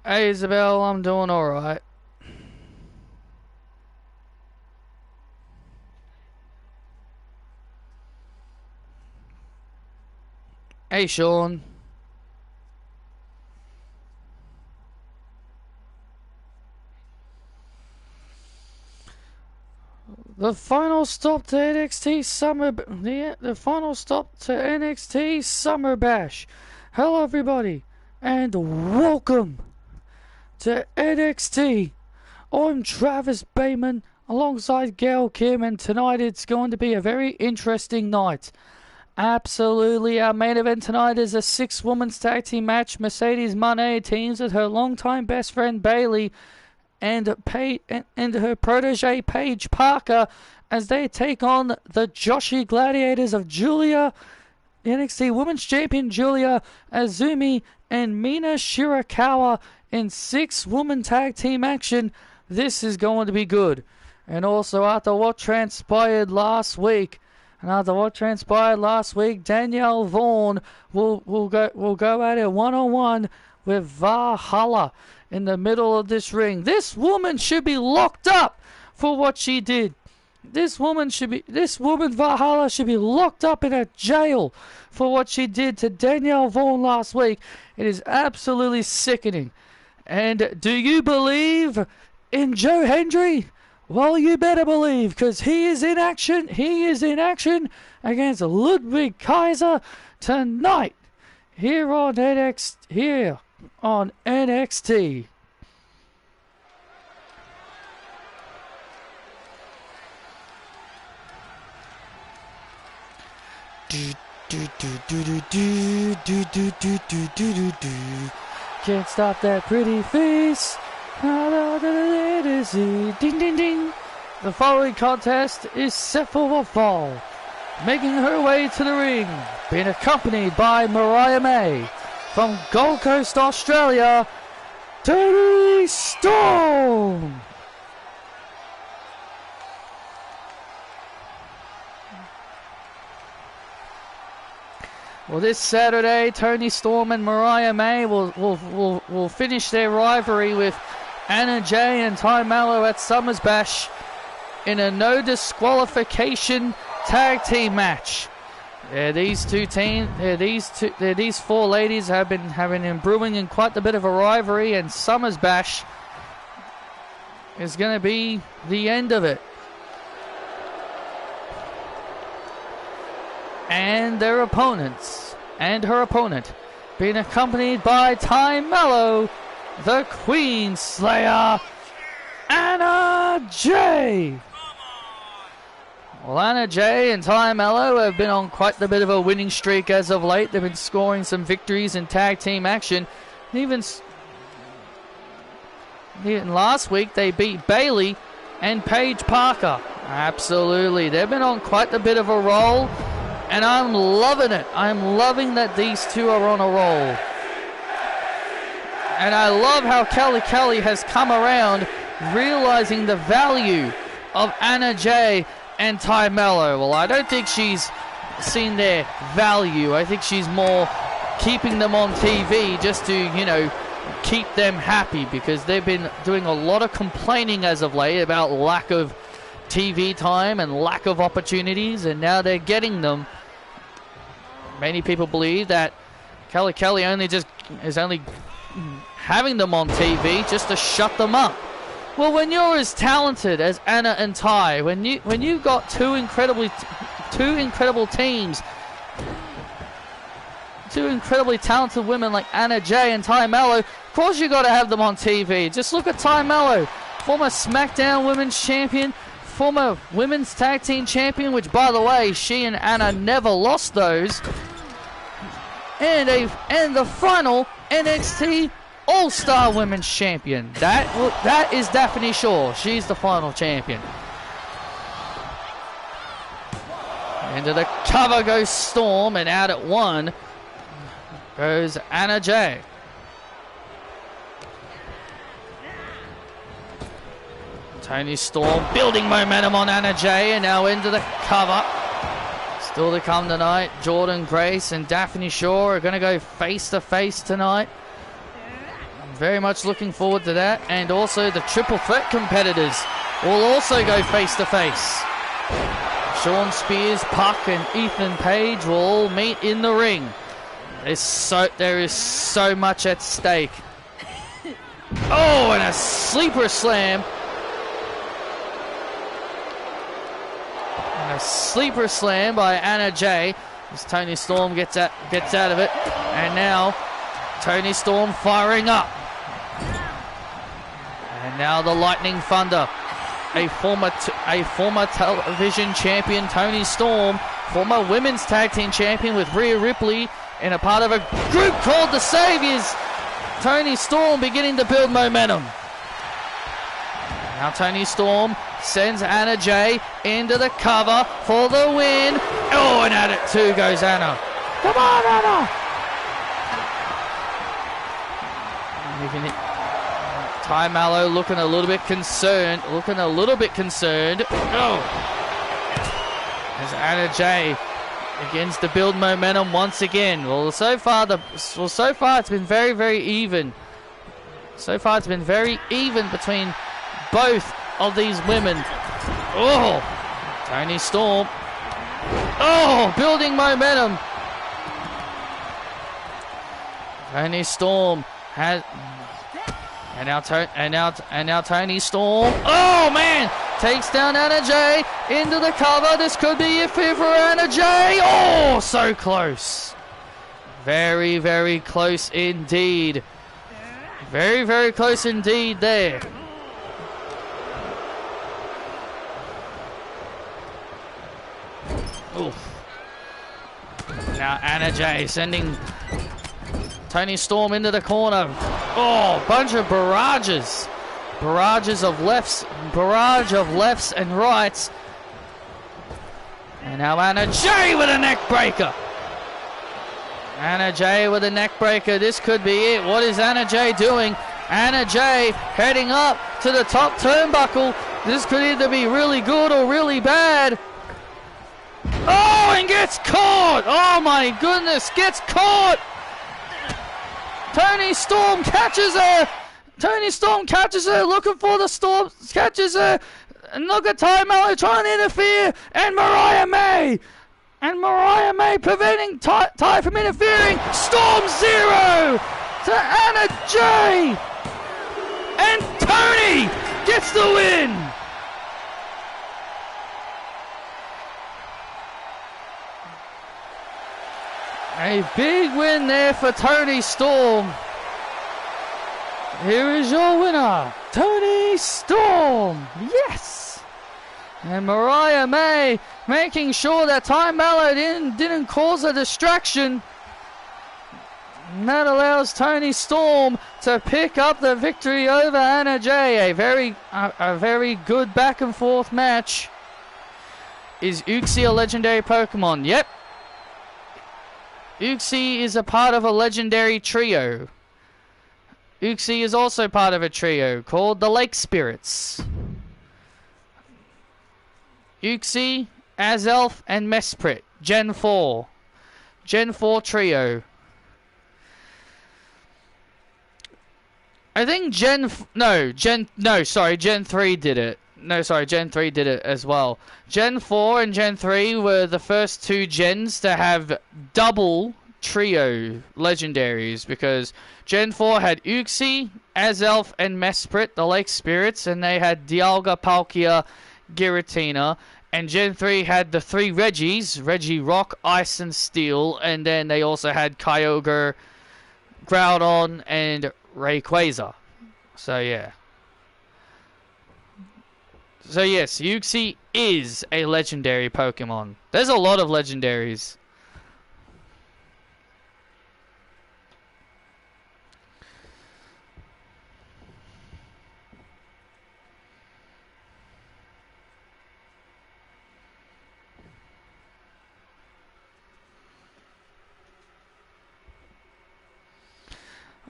Hey Isabel, I'm doing alright. Hey Sean. The final stop to NXT Summer... The final stop to NXT Summer Bash. Hello everybody, and welcome to NXT. I'm Travis Bayman alongside Gail Kim, and tonight it's going to be a very interesting night. Absolutely, our main event tonight is a 6-women's tag team match. Mercedes Moné teams with her longtime best friend Bayley and her protege Paige Parker as they take on the Joshi Gladiators of Julia, NXT Women's Champion Julia Azumi and Mina Shirakawa in 6-woman tag team action. This is going to be good. And also after what transpired last week, Danielle Vaughan will go at it one-on-one with Valhalla in the middle of this ring. This woman should be locked up for what she did. This woman Valhalla should be locked up in a jail for what she did to Danielle Vaughan last week. It is absolutely sickening. And do you believe in Joe Hendry? Well, you better believe, because he is in action. He is in action against Ludwig Kaiser tonight here on NXT. Can't stop that pretty face. Ding ding ding. The following contest is set for a fall. Making her way to the ring, being accompanied by Mariah May from Gold Coast, Australia, Toni Storm. Well, this Saturday, Toni Storm and Mariah May will finish their rivalry with Anna Jay and Ty Mallow at Summer's Bash in a no disqualification tag team match. These four ladies have been brewing in quite a bit of a rivalry, and Summer's Bash is going to be the end of it. And their opponents, and her opponent, being accompanied by Ty Mallow, the Queen Slayer, Anna Jay. Well, Anna Jay and Ty Mallow have been on quite a bit of a winning streak as of late. They've been scoring some victories in tag team action. Even last week, they beat Bayley and Paige Parker. Absolutely. They've been on quite a bit of a roll, and I'm loving it. I'm loving that these two are on a roll. And I love how Kelly has come around, realizing the value of Anna Jay and Ty Mallow. Well, I don't think she's seen their value. I think she's more keeping them on TV just to, keep them happy, because they've been doing a lot of complaining as of late about lack of TV time and lack of opportunities, and now they're getting them. Many people believe that Kelly is only having them on TV just to shut them up. Well, when you're as talented as Anna and Ty, when you've got two incredibly teams, two incredibly talented women like Anna Jay and Ty Mallow, of course you got to have them on TV. Just look at Ty Mallow, former SmackDown Women's Champion, former Women's Tag Team Champion, which, by the way, she and Anna never lost those, and the final NXT All-Star Women's Champion. That is Daphne Shaw. She's the final champion. Into the cover goes Storm, and out at one goes Anna Jay. Toni Storm building momentum on Anna Jay, and now into the cover. Still to come tonight, Jordan Grace and Daphne Shaw are going to go face to face tonight. Very much looking forward to that. And also the triple threat competitors will also go face to face. Sean Spears, Puck, and Ethan Page will all meet in the ring. There is so much at stake. Oh, and a sleeper slam. And a sleeper slam by Anna Jay as Toni Storm gets out of it. And now Toni Storm firing up. And now the Lightning Thunder. A former television champion, Toni Storm, former women's tag team champion with Rhea Ripley, and a part of a group called the Saviors. Toni Storm beginning to build momentum. Now Toni Storm sends Anna Jay into the cover for the win. Oh, and at it too goes Anna. Come on, Anna! Ty Mallow looking a little bit concerned. Oh! As Anna Jay begins to build momentum once again. Well, so far it's been very, very even. So far it's been very even between both of these women. Oh! Toni Storm. Oh! Building momentum. Toni Storm has... And now Toni Storm. Oh, man! Takes down Anna Jay into the cover. This could be it for Anna Jay. Oh, so close. Very, very close indeed. Very, very close indeed there. Oof. Now Anna Jay sending Toni Storm into the corner. Oh, bunch of barrages. Barrage of lefts and rights. And now Anna Jay with a neck breaker. Anna Jay with a neck breaker. This could be it. What is Anna Jay doing? Anna Jay heading up to the top turnbuckle. This could either be really good or really bad. Oh, and gets caught. Oh my goodness, gets caught. Toni Storm catches her. Toni Storm catches her, looking for the Storm, catches her. And look at Ty Mallow trying to interfere. And Mariah May. Preventing Ty from interfering. Storm 0 to Anna Jay. And Toni gets the win. A big win there for Toni Storm. Here is your winner, Toni Storm. Yes. And Mariah May making sure that Ty Mallow didn't cause a distraction. And that allows Toni Storm to pick up the victory over Anna Jay. A very good back and forth match. Is Uxie a legendary Pokemon? Yep. Uxie is a part of a legendary trio. Uxie is also part of a trio called the Lake Spirits. Uxie, Azelf, and Mesprit. Gen 4. Gen 4 trio. I think Gen 3 did it. Gen 3 did it as well. Gen 4 and Gen 3 were the first two gens to have double trio legendaries, because Gen 4 had Uxie, Azelf, and Mesprit, the Lake Spirits, and they had Dialga, Palkia, Giratina. And Gen 3 had the three Reggies, Reggie Rock, Ice, and Steel, and then they also had Kyogre, Groudon, and Rayquaza. So yeah. So yes, Uxie is a legendary Pokemon. There's a lot of legendaries.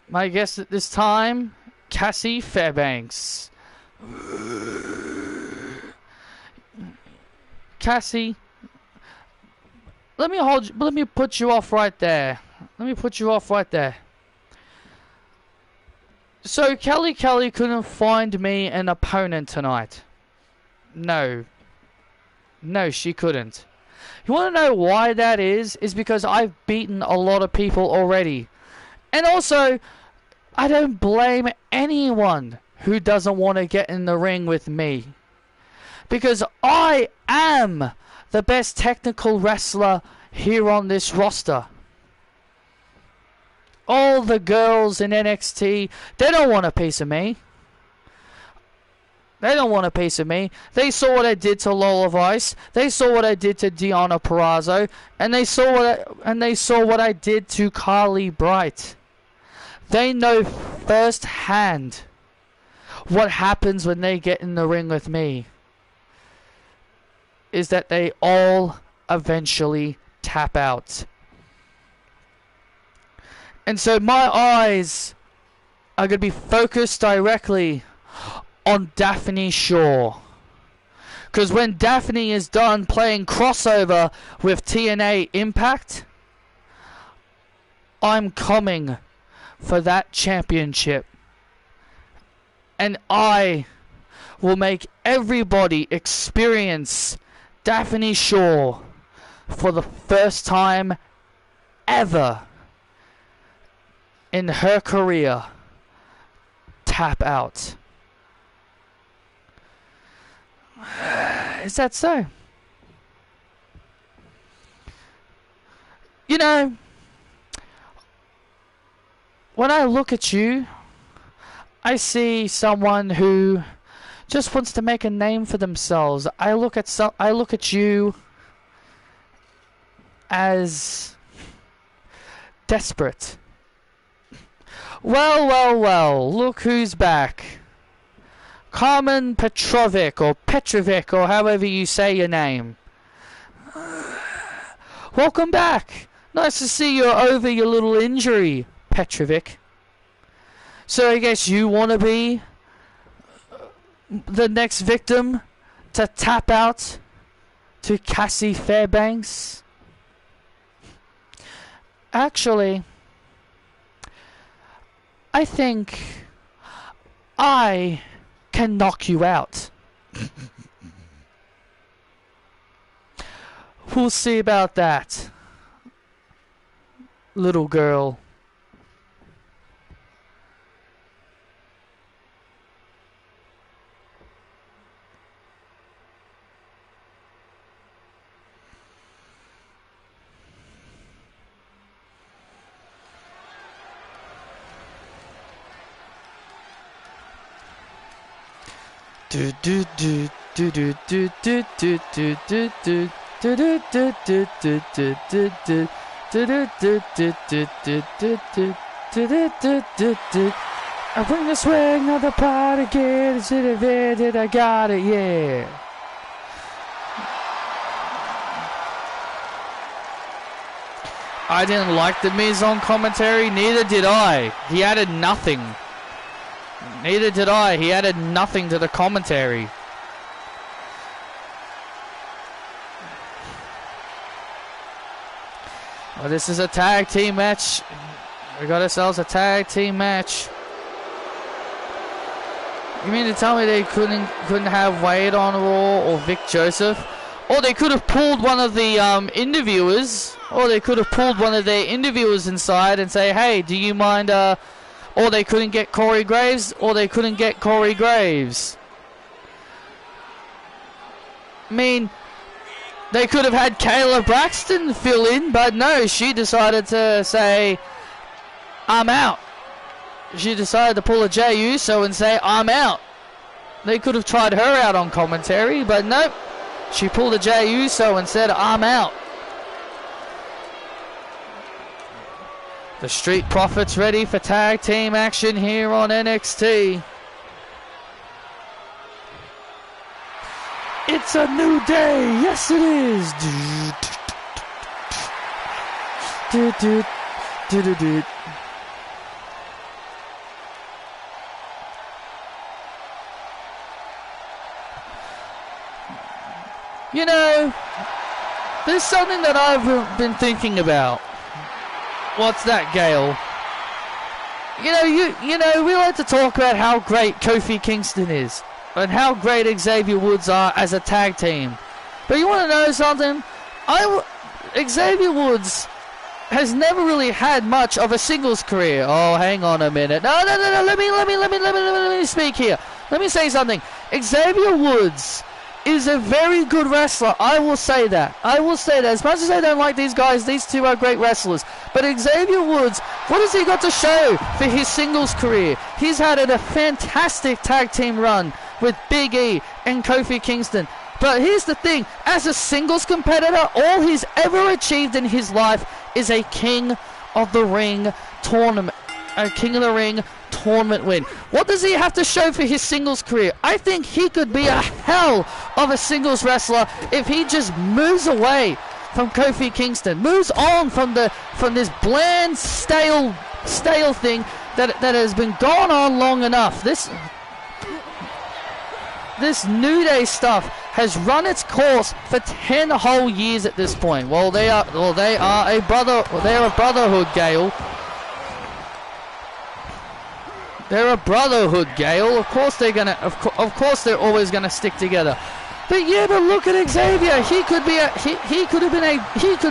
My guest at this time, Cassie Fairbanks. Cassie, let me put you off right there. So Kelly couldn't find me an opponent tonight. No. No, she couldn't. You want to know why that is? Is because I've beaten a lot of people already. And also, I don't blame anyone who doesn't want to get in the ring with me. Because I am the best technical wrestler here on this roster. All the girls in NXT, they don't want a piece of me. They don't want a piece of me. They saw what I did to Lola Vice. They saw what I did to Deonna Purrazzo, and they saw what I did to Carly Bright. They know firsthand what happens when they get in the ring with me. Is that they all eventually tap out. And so my eyes are going to be focused directly on Daphne Shaw. Because when Daphne is done playing crossover with TNA Impact, I'm coming for that championship. And I will make everybody experience Daphne Shaw for the first time ever in her career tap out. Is that so? You know, when I look at you, I see someone who just wants to make a name for themselves. I look at you as desperate. Well, look who's back. Carmen Petrovic, or Petrovic, or however you say your name. Welcome back. Nice to see you're over your little injury, Petrovic. So I guess you want to be the next victim to tap out to Cassie Fairbanks? Actually, I think I can knock you out. We'll see about that, little girl. Do do do do do do do do do do do do do do do do do do do I bring the swag, not the pot again. It's in it, I got it, yeah. I didn't like the Miz on commentary, neither did I. He added nothing. Neither did I. He added nothing to the commentary. Well, this is a tag team match. We got ourselves a tag team match. You mean to tell me they couldn't have Wade on Raw or Vic Joseph? Or they could have pulled one of the interviewers. Or they could have pulled one of their interviewers inside and say, hey, do you mind... Or they couldn't get Corey Graves. Or they couldn't get Corey Graves. I mean... They could have had Kayla Braxton fill in, but no, she decided to say, I'm out. She decided to pull a Jey Uso and say, I'm out. They could have tried her out on commentary, but nope. She pulled a Jey Uso and said, I'm out. The Street Profits ready for tag team action here on NXT. It's a new day. Yes, it is. You know, there's something that I've been thinking about. What's that, Gail? we like to talk about how great Kofi Kingston is and how great Xavier Woods are as a tag team. But you want to know something? Xavier Woods has never really had much of a singles career. Oh, hang on a minute. No. Let me speak here. Let me say something. Xavier Woods is a very good wrestler. I will say that. As much as I don't like these guys, these two are great wrestlers. But Xavier Woods, what has he got to show for his singles career? He's had a fantastic tag team run with Big E and Kofi Kingston. But here's the thing, as a singles competitor, all he's ever achieved in his life is a King of the Ring tournament win. What does he have to show for his singles career? I think he could be a hell of a singles wrestler if he just moves away from Kofi Kingston, moves on from this bland, stale thing that has been going on long enough. This New Day stuff has run its course for 10 whole years at this point. They are a brotherhood, Gale. They're a brotherhood, Gale. Of course they're always gonna stick together. But look at Xavier. He could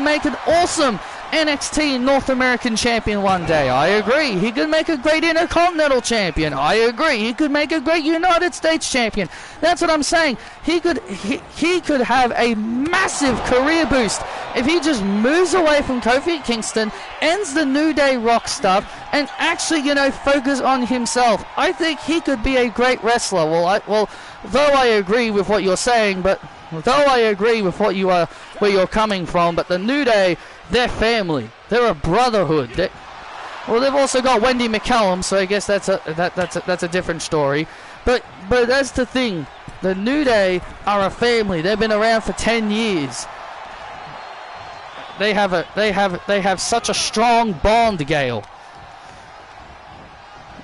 make an awesome NXT North American champion one day. I agree. He could make a great Intercontinental champion. I agree. He could make a great United States champion. That's what I'm saying. He could have a massive career boost if he just moves away from Kofi Kingston, ends the New Day Rock stuff, and actually, focus on himself. I think he could be a great wrestler. Though I agree with what you're saying, where you're coming from, but the New Day, they're family. They're a brotherhood. They've also got Wendy McCallum, so I guess that's a different story. But that's the thing. The New Day are a family. They've been around for 10 years. They have such a strong bond, Gale.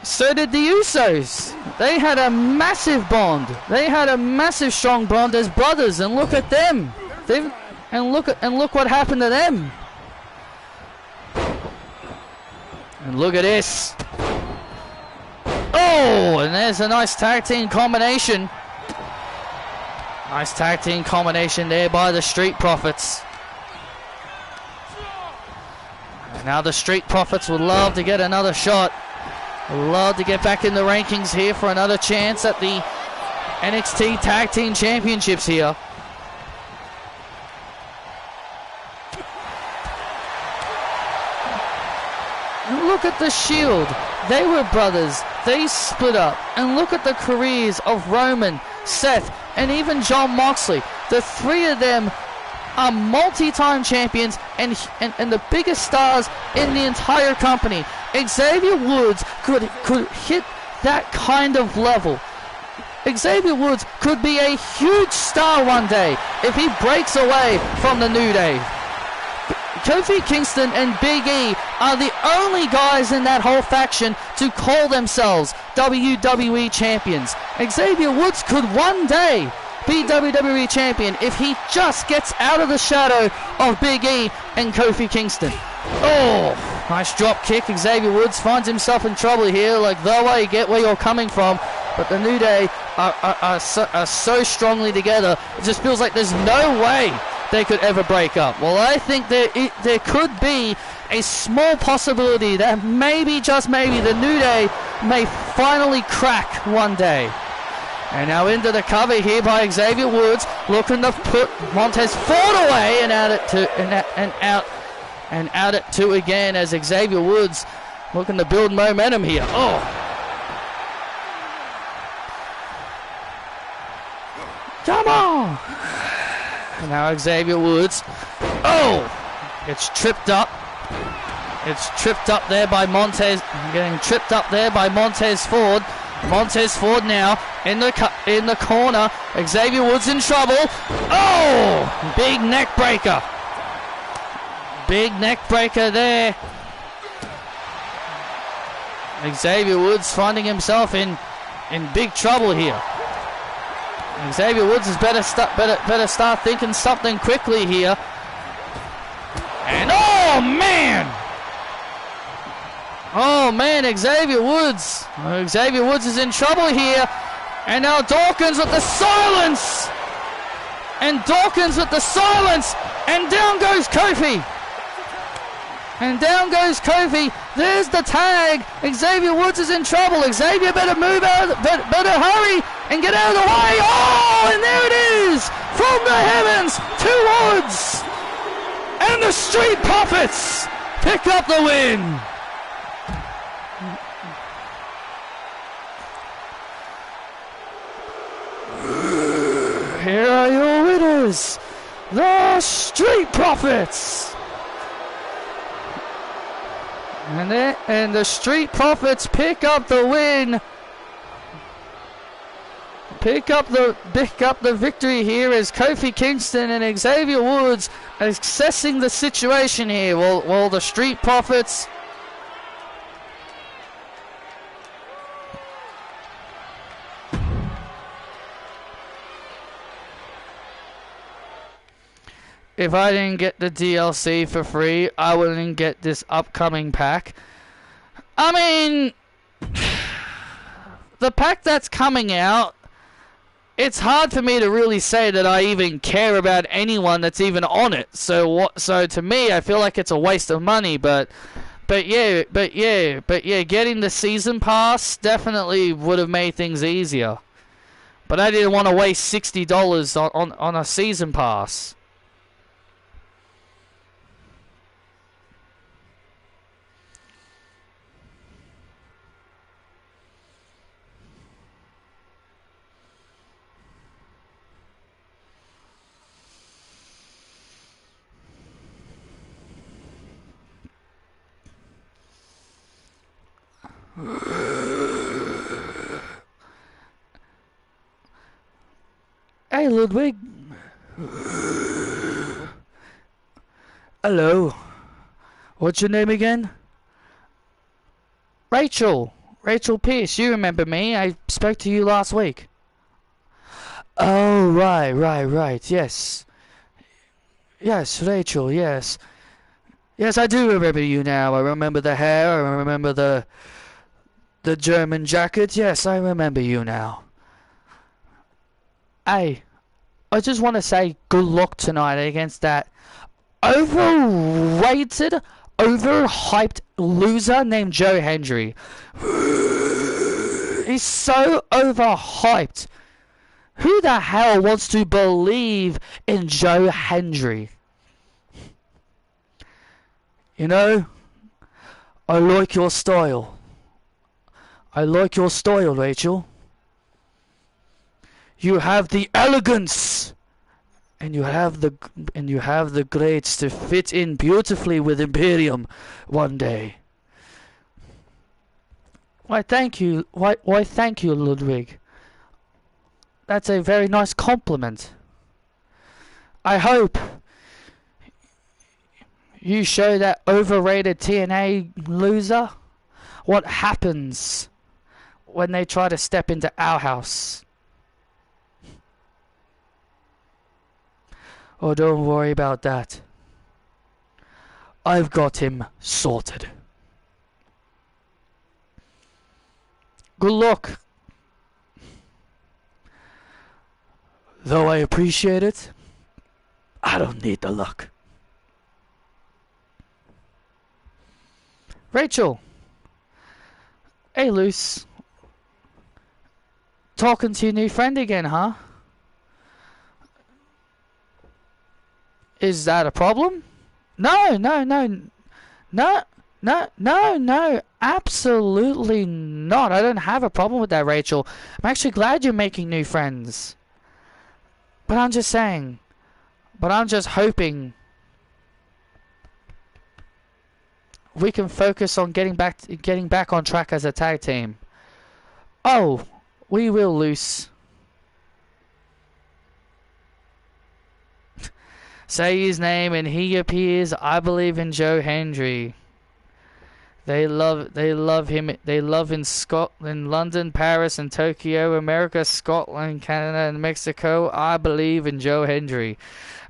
So did the Usos. They had a massive bond. They had a massive strong bond as brothers, and look at them. Look what happened to them. And look at this. Oh, and there's a nice tag team combination. Nice tag team combination there by the Street Profits. And now the Street Profits would love to get another shot. Love to get back in the rankings here for another chance at the NXT Tag Team Championships here. And look at the Shield. They were brothers. They split up. And look at the careers of Roman, Seth, and even Jon Moxley. The three of them are multi-time champions and the biggest stars in the entire company. Xavier Woods could hit that kind of level. Xavier Woods could be a huge star one day if he breaks away from the New Day. Kofi Kingston and Big E are the only guys in that whole faction to call themselves WWE champions. Xavier Woods could one day be WWE champion if he just gets out of the shadow of Big E and Kofi Kingston. Oh, nice drop kick. Xavier Woods finds himself in trouble here. Though I get where you're coming from, but the New Day are so strongly together, it just feels like there's no way they could ever break up. I think there could be a small possibility that maybe, just maybe, the New Day may finally crack one day. And now into the cover here by Xavier Woods, looking to put Montez Ford away and out it two again as Xavier Woods looking to build momentum here. Oh. Come on. And now Xavier Woods. Oh. It's tripped up. It's tripped up there by Montez. Getting tripped up there by Montez Ford. Montez Ford now in the corner. Xavier Woods in trouble. Oh! Big neck breaker. Big neck breaker there. Xavier Woods finding himself in big trouble here. Xavier Woods is better start thinking something quickly here. And oh man! Oh man, Xavier Woods. Xavier Woods is in trouble here. And now Dawkins with the silence. And Dawkins with the silence. And down goes Kofi. And down goes Kofi. There's the tag. Xavier Woods is in trouble. Xavier better move out, better hurry and get out of the way. Oh, and there it is. From the heavens to Woods. And the Street Profits pick up the win. Here are your winners, the Street Profits. And the Street Profits pick up the win. Pick up the victory here as Kofi Kingston and Xavier Woods are assessing the situation here. While the Street Profits if I didn't get the DLC for free, I wouldn't get this upcoming pack. I mean, the pack that's coming out, it's hard for me to really say that I even care about anyone that's even on it. So to me, I feel like it's a waste of money. But yeah, getting the season pass definitely would have made things easier. But I didn't want to waste $60 on a season pass. Hey Ludwig. Hello. What's your name again? Rachel. Rachel Pierce. You remember me. I spoke to you last week. Oh, right. Yes. Yes, Rachel, yes. Yes, I do remember you now. I remember the hair. I remember the German jacket. Yes, I remember you now. Hey, I just want to say good luck tonight against that overrated, overhyped loser named Joe Hendry. He's so overhyped. Who the hell wants to believe in Joe Hendry? You know, I like your style. I like your style, Rachel. You have the elegance, and you have the grades to fit in beautifully with Imperium one day. Why, thank you. Why, thank you, Ludwig. That's a very nice compliment. I hope you show that overrated TNA loser what happens when they try to step into our house. Oh, don't worry about that. I've got him sorted. Good luck. Though I appreciate it, I don't need the luck. Rachel. Hey, Luce. Talking to your new friend again, huh? Is that a problem? No, absolutely not. I don't have a problem with that, Rachel. I'm actually glad you're making new friends. But I'm just saying. But I'm just hoping we can focus on getting back on track as a tag team. Oh, we will, Luce. Say his name and he appears. I believe in Joe Hendry. They love him. They love in Scotland, London, Paris, and Tokyo, America, Scotland, Canada, and Mexico. I believe in Joe Hendry.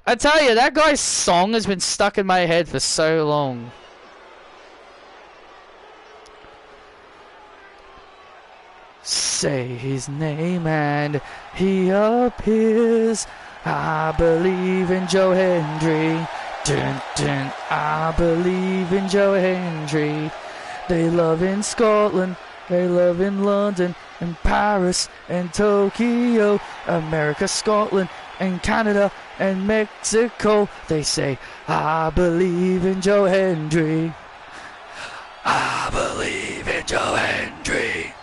I tell you, that guy's song has been stuck in my head for so long. say his name and he appears. I believe in Joe Hendry. Dun, dun, I believe in Joe Hendry. They love in Scotland, they love in London, and Paris, and Tokyo, America, Scotland, and Canada, and Mexico. They say, I believe in Joe Hendry. I believe in Joe Hendry.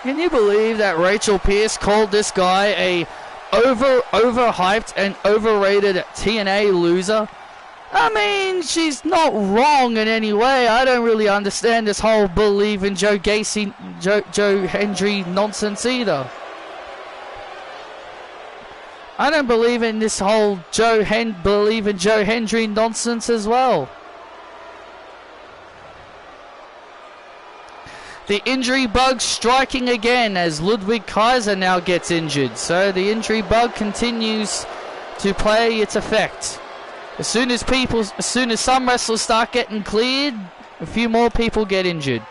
Can you believe that Rachel Pierce called this guy a overhyped and overrated TNA loser? I mean, she's not wrong in any way. I don't really understand this whole believe in Joe Hendry nonsense either. I don't believe in this whole believe in Joe Hendry nonsense as well. The injury bug striking again as Ludwig Kaiser now gets injured. So the injury bug continues to play its effect. As soon as some wrestlers start getting cleared, a few more people get injured.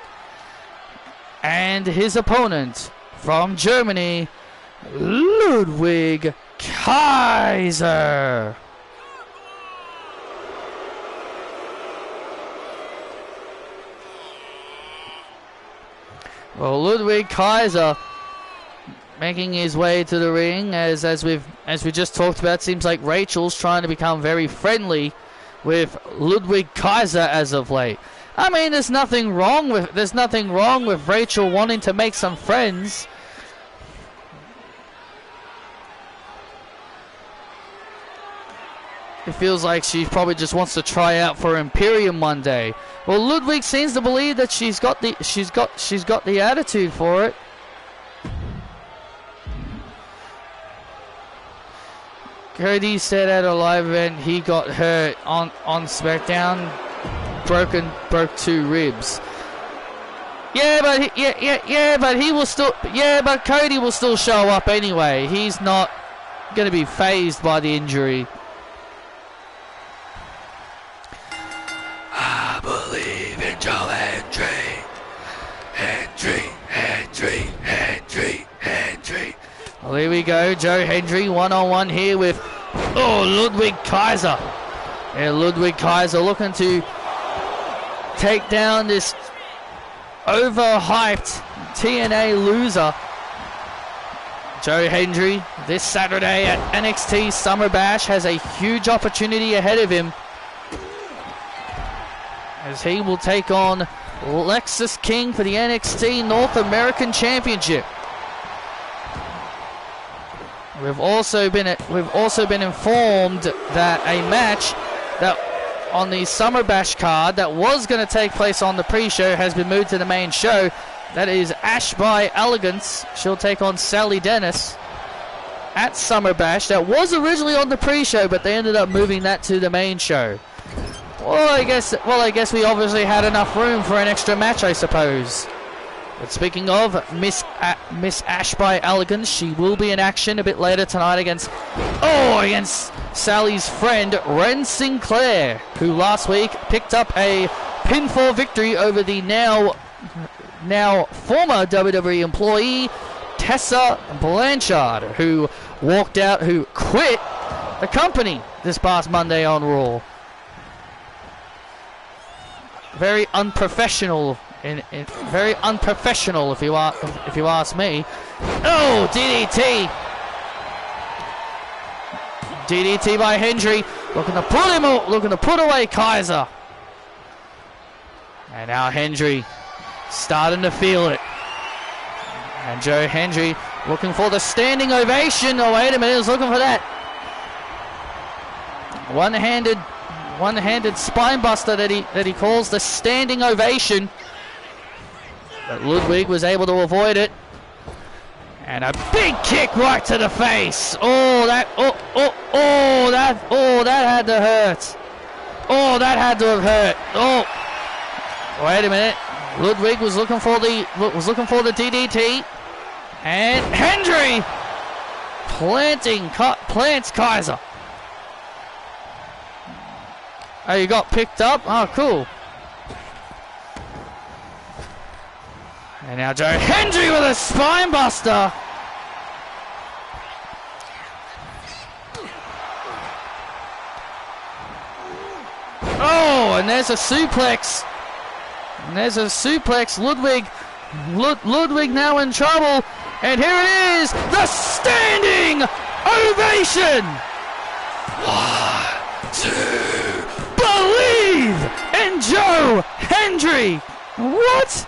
And his opponent from Germany, Ludwig Kaiser. Well, Ludwig Kaiser making his way to the ring, as we just talked about. Seems like Rachel's trying to become very friendly with Ludwig Kaiser as of late. I mean, there's nothing wrong with Rachel wanting to make some friends. It feels like she probably just wants to try out for Imperium one day. Well, Ludwig seems to believe that she's got the attitude for it. Cody said at a live event he got hurt on SmackDown, broke 2 ribs. But Cody will still show up anyway. He's not going to be phased by the injury. I believe in Joe Hendry. Well, here we go. Joe Hendry one-on-one here with Ludwig Kaiser. Yeah, Ludwig Kaiser looking to take down this overhyped TNA loser. Joe Hendry this Saturday at NXT Summer Bash has a huge opportunity ahead of him, as he will take on Lexus King for the NXT North American Championship. We've also been informed that a match that on the Summer Bash card that was going to take place on the pre-show has been moved to the main show. That is Ash by Elegance. She'll take on Sally Dennis at Summer Bash. That was originally on the pre-show, but they ended up moving that to the main show. Well, I guess we obviously had enough room for an extra match, I suppose. But speaking of Miss Ash by Elegance, she will be in action a bit later tonight against Sally's friend Ren Sinclair, who last week picked up a pinfall victory over the now former WWE employee Tessa Blanchard, who quit the company this past Monday on Raw. Very unprofessional. Very unprofessional, if you ask me. Oh, DDT! DDT by Hendry, looking to put away Kaiser. And now Hendry starting to feel it. And Joe Hendry looking for the standing ovation. Oh, wait a minute, he was looking for that. One-handed spine buster that he calls the standing ovation. But Ludwig was able to avoid it. And a big kick right to the face. That had to hurt. That had to have hurt. Wait a minute. Ludwig was looking for the DDT. And Hendry plants Kaiser. Oh, you got picked up? Oh, cool. And now Joe Hendry with a spine buster. Oh, and there's a suplex. And there's a suplex. Ludwig now in trouble. And here it is, the standing ovation. 1, 2, believe in Joe Hendry. What?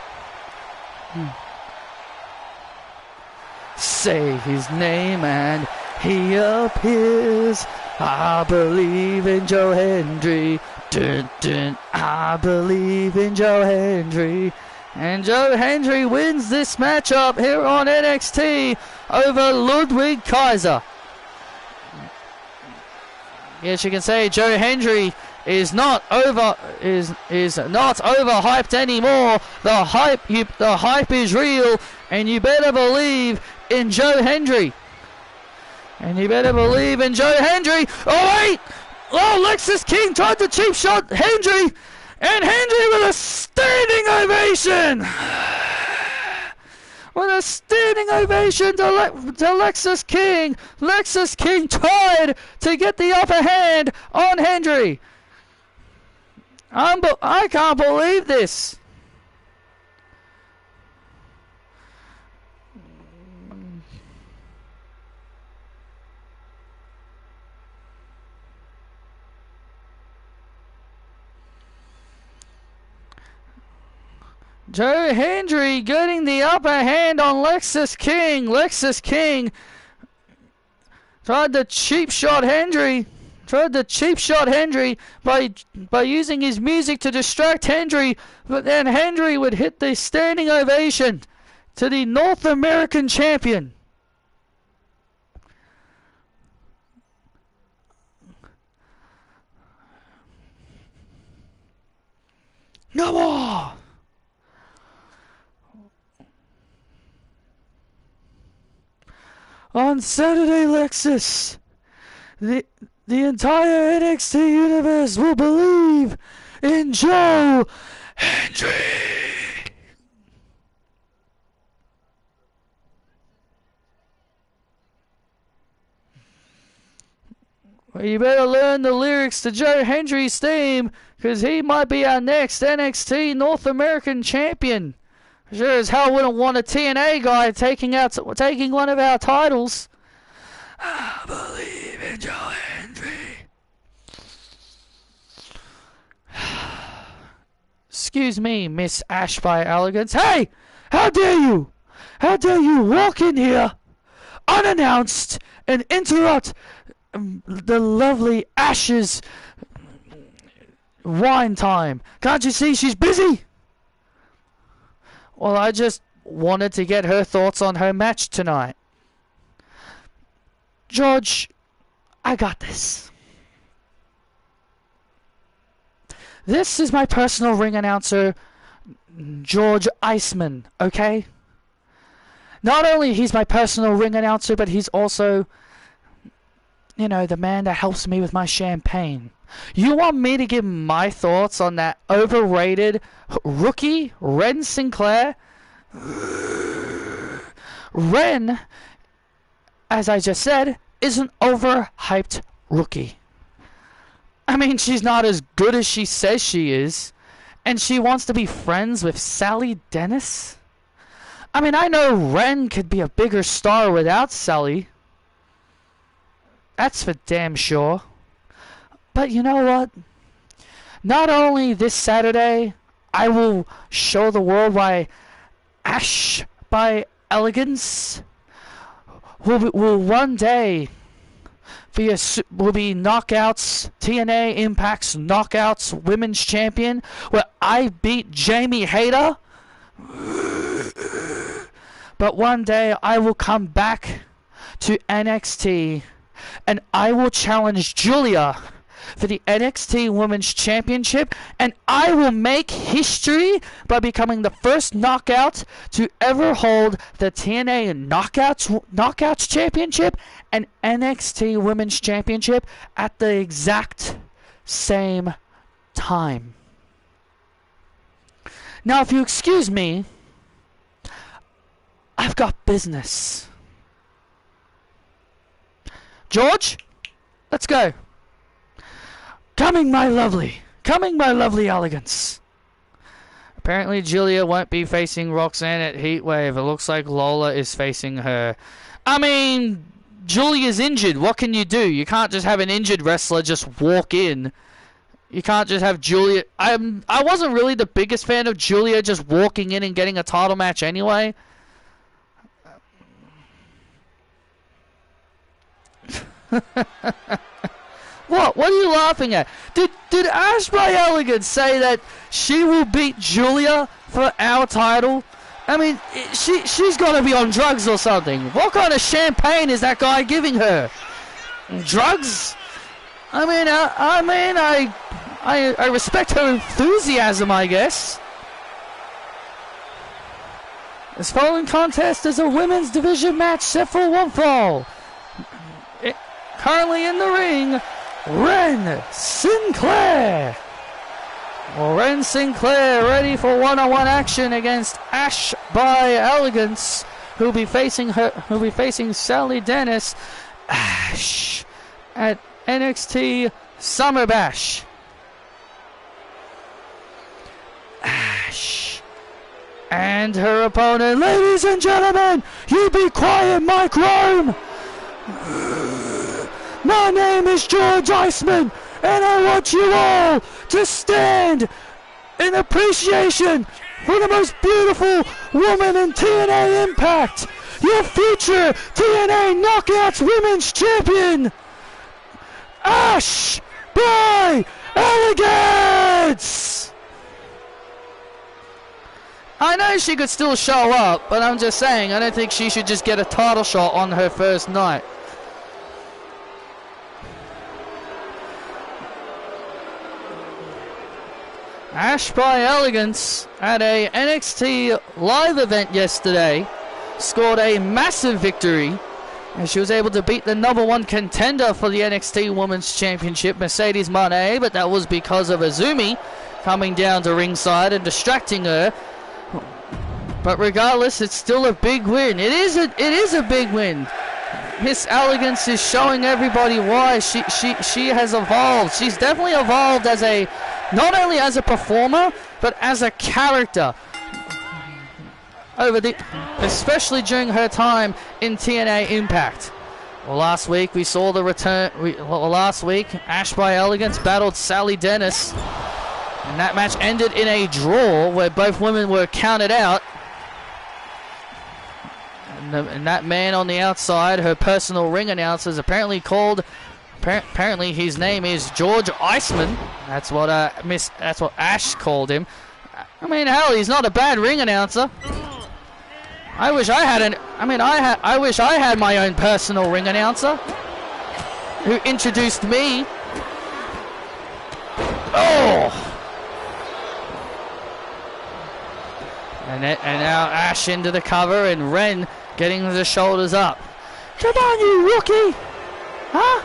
Say his name and he appears. I believe in Joe Hendry. Dun, dun, I believe in Joe Hendry. And Joe Hendry wins this matchup here on NXT over Ludwig Kaiser. Yes, you can say Joe Hendry is not overhyped anymore. The hype is real, and you better believe in Joe Hendry. And you better believe in Joe Hendry. Oh wait! Oh, Lexus King tried to cheap shot Hendry, and Hendry with a standing ovation. With a standing ovation to Lexus King. Lexus King tried to get the upper hand on Hendry. I can't believe this. Joe Hendry getting the upper hand on Lexus King. Lexus King tried to cheap shot Hendry. By using his music to distract Hendry, but then Hendry would hit the standing ovation to the North American champion. No more! On Saturday, Lexus, the entire NXT universe will believe in Joe Hendry. Well, you better learn the lyrics to Joe Hendry's theme, because he might be our next NXT North American champion. Sure as hell wouldn't want a TNA guy taking one of our titles. I believe in Joe Hendry. Excuse me, Miss Ash by Elegance. Hey! How dare you? How dare you walk in here unannounced and interrupt the lovely Ash's wine time? Can't you see she's busy? Well, I just wanted to get her thoughts on her match tonight. George, I got this. This is my personal ring announcer, George Iceman, okay? Not only he's my personal ring announcer, but he's also, the man that helps me with my champagne. You want me to give my thoughts on that overrated rookie, Ren Sinclair? Ren, as I just said, is an overhyped rookie. I mean, she's not as good as she says she is, and she wants to be friends with Sally Dennis? I mean, I know Ren could be a bigger star without Sally. That's for damn sure. But you know what? Not only this Saturday, I will show the world why Ash by Elegance will one day will be Knockouts, TNA Impact's Knockouts Women's Champion, where I beat Jamie Hayter. But one day I will come back to NXT and I will challenge Julia for the NXT Women's Championship, and I will make history by becoming the first knockout to ever hold the TNA Knockouts Championship and NXT Women's Championship at the exact same time. Now, if you excuse me, I've got business. George, let's go. Coming, my lovely. Coming, my lovely elegance. Apparently, Julia won't be facing Roxanne at Heatwave. It looks like Lola is facing her. I mean, Julia's injured. What can you do? You can't just have an injured wrestler just walk in. You can't just have Julia... I wasn't really the biggest fan of Julia just walking in and getting a title match anyway. What? What are you laughing at? Did Ash by Elegance say that she will beat Julia for our title? I mean, she's got to be on drugs or something. What kind of champagne is that guy giving her? Drugs? I respect her enthusiasm, I guess. This following contest is a women's division match set for one fall. Currently in the ring, Ren Sinclair. Well, Ren Sinclair ready for one-on-one action against Ash by Elegance, who'll be facing Sally Dennis. Ash at NXT Summer Bash. Ash and her opponent. Ladies and gentlemen, you be quiet, Mike Rome. My name is George Iceman, and I want you all to stand in appreciation for the most beautiful woman in TNA Impact, your future TNA Knockouts Women's Champion, Ash by Elegance! I know she could still show up, but I'm just saying, I don't think she should just get a title shot on her first night. Ash by Elegance at a NXT live event yesterday scored a massive victory, and she was able to beat the #1 contender for the NXT Women's Championship, Mercedes Moné, but that was because of Azumi coming down to ringside and distracting her. But regardless, it's still a big win. It is a big win. Miss Elegance is showing everybody why she has evolved. She's definitely evolved as not only as a performer, but as a character. Especially during her time in TNA Impact. Well, last week we saw the return. Last week, Ash by Elegance battled Sally Dennis, and that match ended in a draw where both women were counted out. And that man on the outside, her personal ring announcer, is apparently his name is George Iceman. That's what Ash called him. I mean, hell, he's not a bad ring announcer. I wish I had my own personal ring announcer who introduced me. Oh! And now Ash into the cover, and Ren getting the shoulders up. Come on, you rookie! Huh?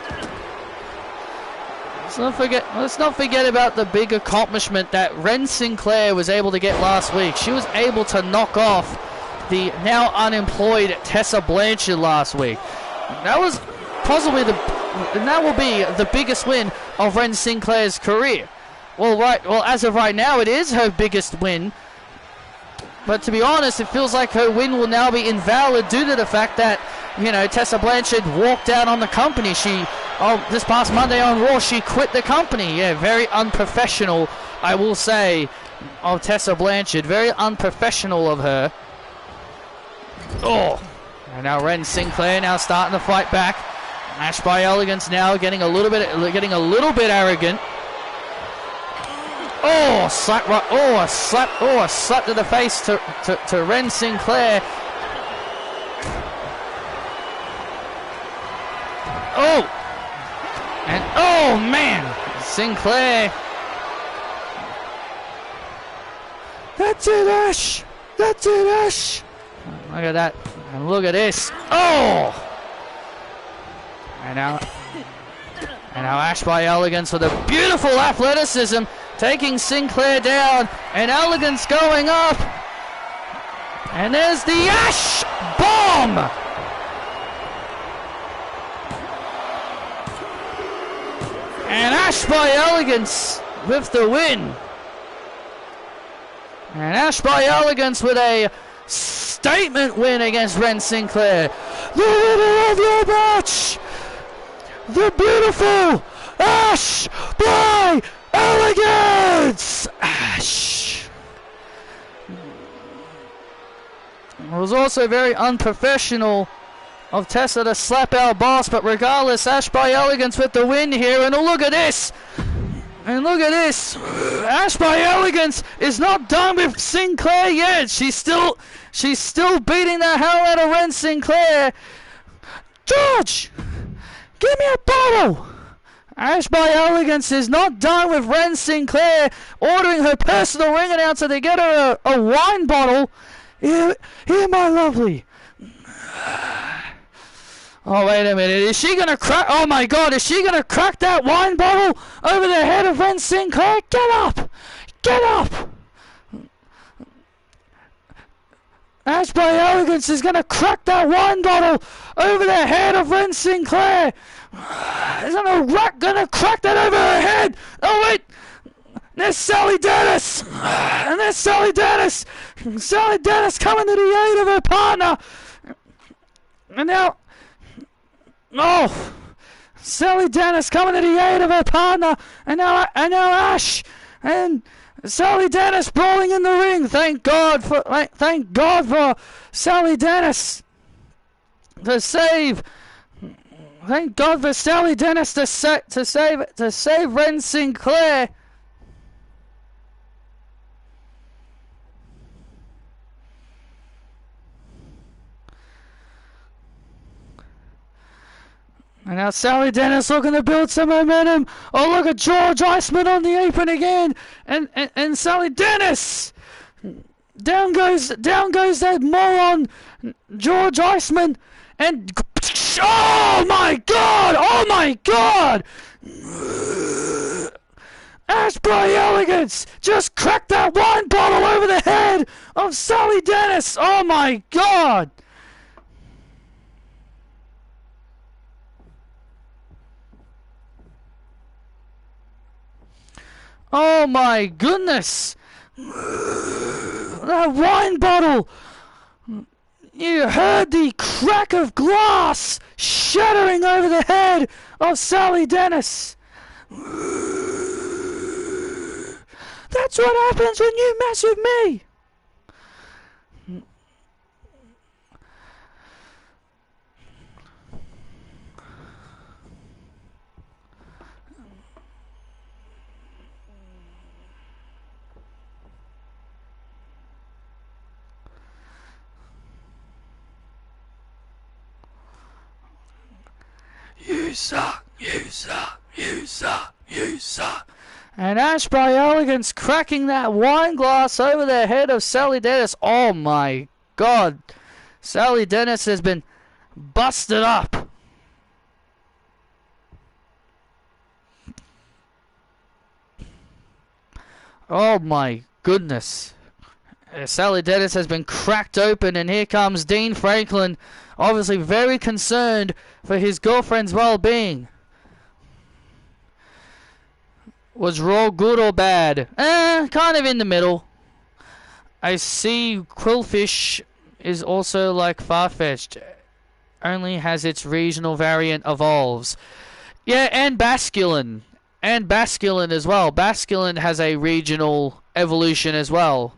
Let's not forget about the big accomplishment that Ren Sinclair was able to get last week. She was able to knock off the now unemployed Tessa Blanchard last week. That was possibly that will be the biggest win of Ren Sinclair's career. Well, as of right now, it is her biggest win. But to be honest, it feels like her win will now be invalid due to the fact that, Tessa Blanchard walked out on the company. This past Monday on Raw, she quit the company. Yeah, very unprofessional, I will say, of Tessa Blanchard. Very unprofessional of her. Oh, and now Ren Sinclair now starting to fight back. Ash by Elegance now getting a little bit arrogant. Oh, slap right! Oh, a slap to the face to Ren Sinclair. Oh, and oh man, Sinclair. That's it, Ash. That's it, Ash. Look at that, and look at this. Oh, and now Ash by Elegance with a beautiful athleticism, taking Sinclair down, and Elegance going up. And there's the Ash And Ash by Elegance with the win. And Ash by Elegance with a statement win against Ren Sinclair. The winner of your match, the beautiful Ash by Elegance. Ash. It was also very unprofessional of Tessa to slap our boss, but regardless, Ash by Elegance with the win here. And look at this. And look at this. Ash by Elegance is not done with Sinclair yet. She's still beating the hell out of Ren Sinclair. George, give me a bottle. Ash by Elegance is not done with Ren Sinclair, ordering her personal ring announcer to get her a wine bottle. Here, my lovely. Oh, wait a minute. Is she going to crack? Oh, my God. Is she going to crack that wine bottle over the head of Ren Sinclair? Get up. Get up. Ash by Elegance is going to crack that wine bottle over the head of Ren Sinclair. Isn't a rat going to crack that over her head? Oh, wait. There's Sally Dennis. And there's Sally Dennis. Sally Dennis coming to the aid of her partner. And now... Oh, Sally Dennis coming to the aid of her partner, and now Ash and Sally Dennis brawling in the ring. Thank God for Sally Dennis to save. Thank God for Sally Dennis to save Ren Sinclair. And now Sally Dennis looking to build some momentum. Oh, look at George Iceman on the apron again. And Sally Dennis. Down goes that moron George Iceman. And oh my God! Oh my God! Ash by Elegance just cracked that wine bottle over the head of Sally Dennis. Oh my God! Oh my goodness! That wine bottle! You heard the crack of glass shattering over the head of Sally Dennis. That's what happens when you mess with me! You suck, you suck, you suck, you suck. And Ash by Elegance cracking that wine glass over the head of Sally Dennis. Oh my God. Sally Dennis has been busted up. Oh my goodness. Sally Dennis has been cracked open, and here comes Dean Franklin, obviously very concerned for his girlfriend's well-being. Was Raw good or bad? Kind of in the middle. I see Quillfish is also like Farfetched, only has its regional variant evolves. Yeah, and Basculin. And Basculin as well. Basculin has a regional evolution as well.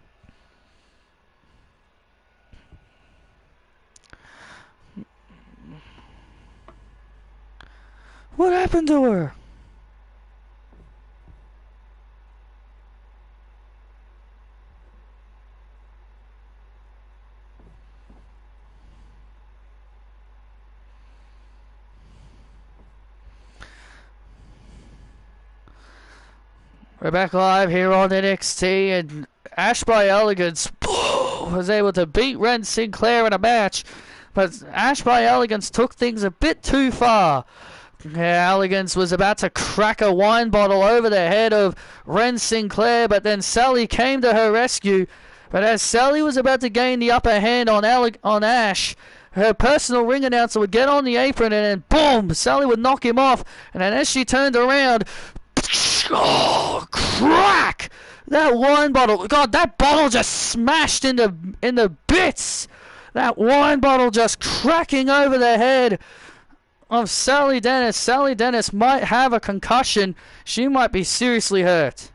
What happened to her? We're back live here on NXT, and Ash by Elegance was able to beat Ren Sinclair in a match, but Ash by Elegance took things a bit too far. Yeah, Elegance was about to crack a wine bottle over the head of Ren Sinclair, but then Sally came to her rescue. But as Sally was about to gain the upper hand on Ash, her personal ring announcer would get on the apron, and then boom, Sally would knock him off. And then as she turned around, oh, crack! That wine bottle, God, that bottle just smashed into bits. That wine bottle just cracking over the head of Sally Dennis. Sally Dennis might have a concussion. She might be seriously hurt.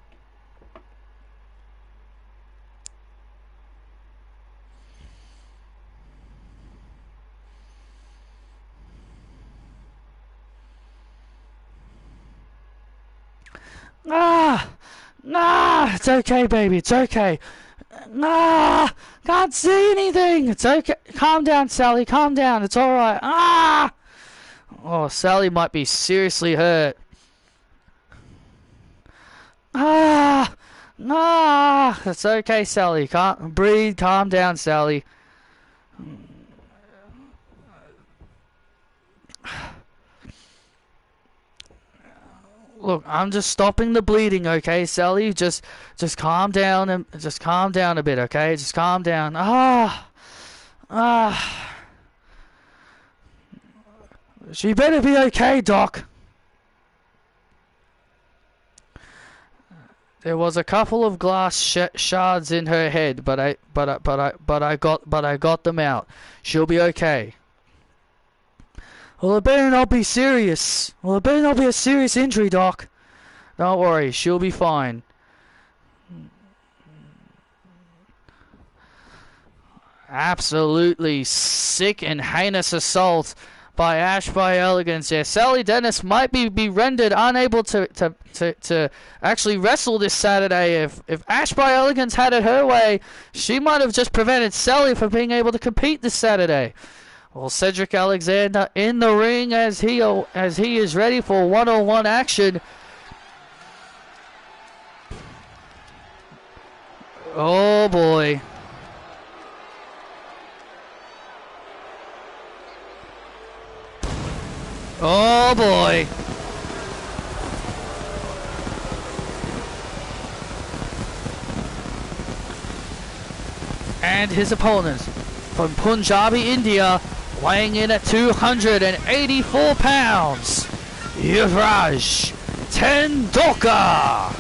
It's okay, baby, it's okay. Can't see anything. It's okay. Calm down, Sally, calm down, it's alright. Oh, Sally might be seriously hurt. It's okay, Sally. Can't breathe, calm down, Sally. Look, I'm just stopping the bleeding, okay, Sally? Just calm down and just calm down a bit, okay? Just calm down. She better be okay, Doc. There was a couple of glass shards in her head, but I got them out. She'll be okay. Well, it better not be serious. Well, it better not be a serious injury, Doc. Don't worry, she'll be fine. Absolutely sick and heinous assault by Ash by Elegance. Yeah, Sally Dennis might be rendered unable to actually wrestle this Saturday. If Ash by Elegance had it her way, she might have just prevented Sally from being able to compete this Saturday. Well, Cedric Alexander in the ring as he is ready for one-on-one action. Oh boy. Oh boy. And his opponent from Punjabi, India, weighing in at 284 pounds, Yuvraj Tendulkar.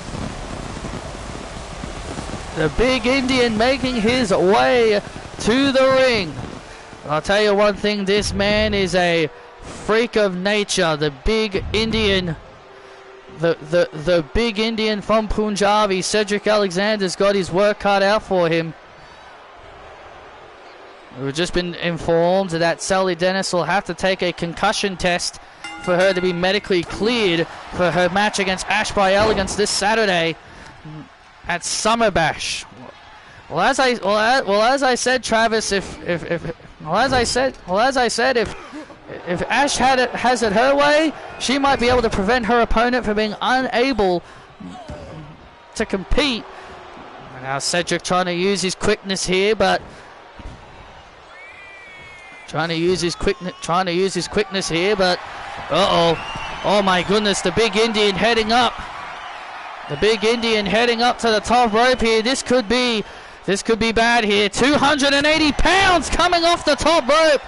The big Indian making his way to the ring. I'll tell you one thing, this man is a freak of nature. The big Indian, the big Indian from Punjabi, Cedric Alexander's got his work cut out for him. We've just been informed that Sally Dennis will have to take a concussion test for her to be medically cleared for her match against Ash by Elegance this Saturday at Summer Bash. Well, as I said, Travis, if Ash has it her way, she might be able to prevent her opponent from being unable to compete. Now Cedric trying to use his quickness here, but trying to use his quickness here, but oh my goodness, the big Indian heading up. The big Indian heading up to the top rope here. This could be bad here. 280 pounds coming off the top rope.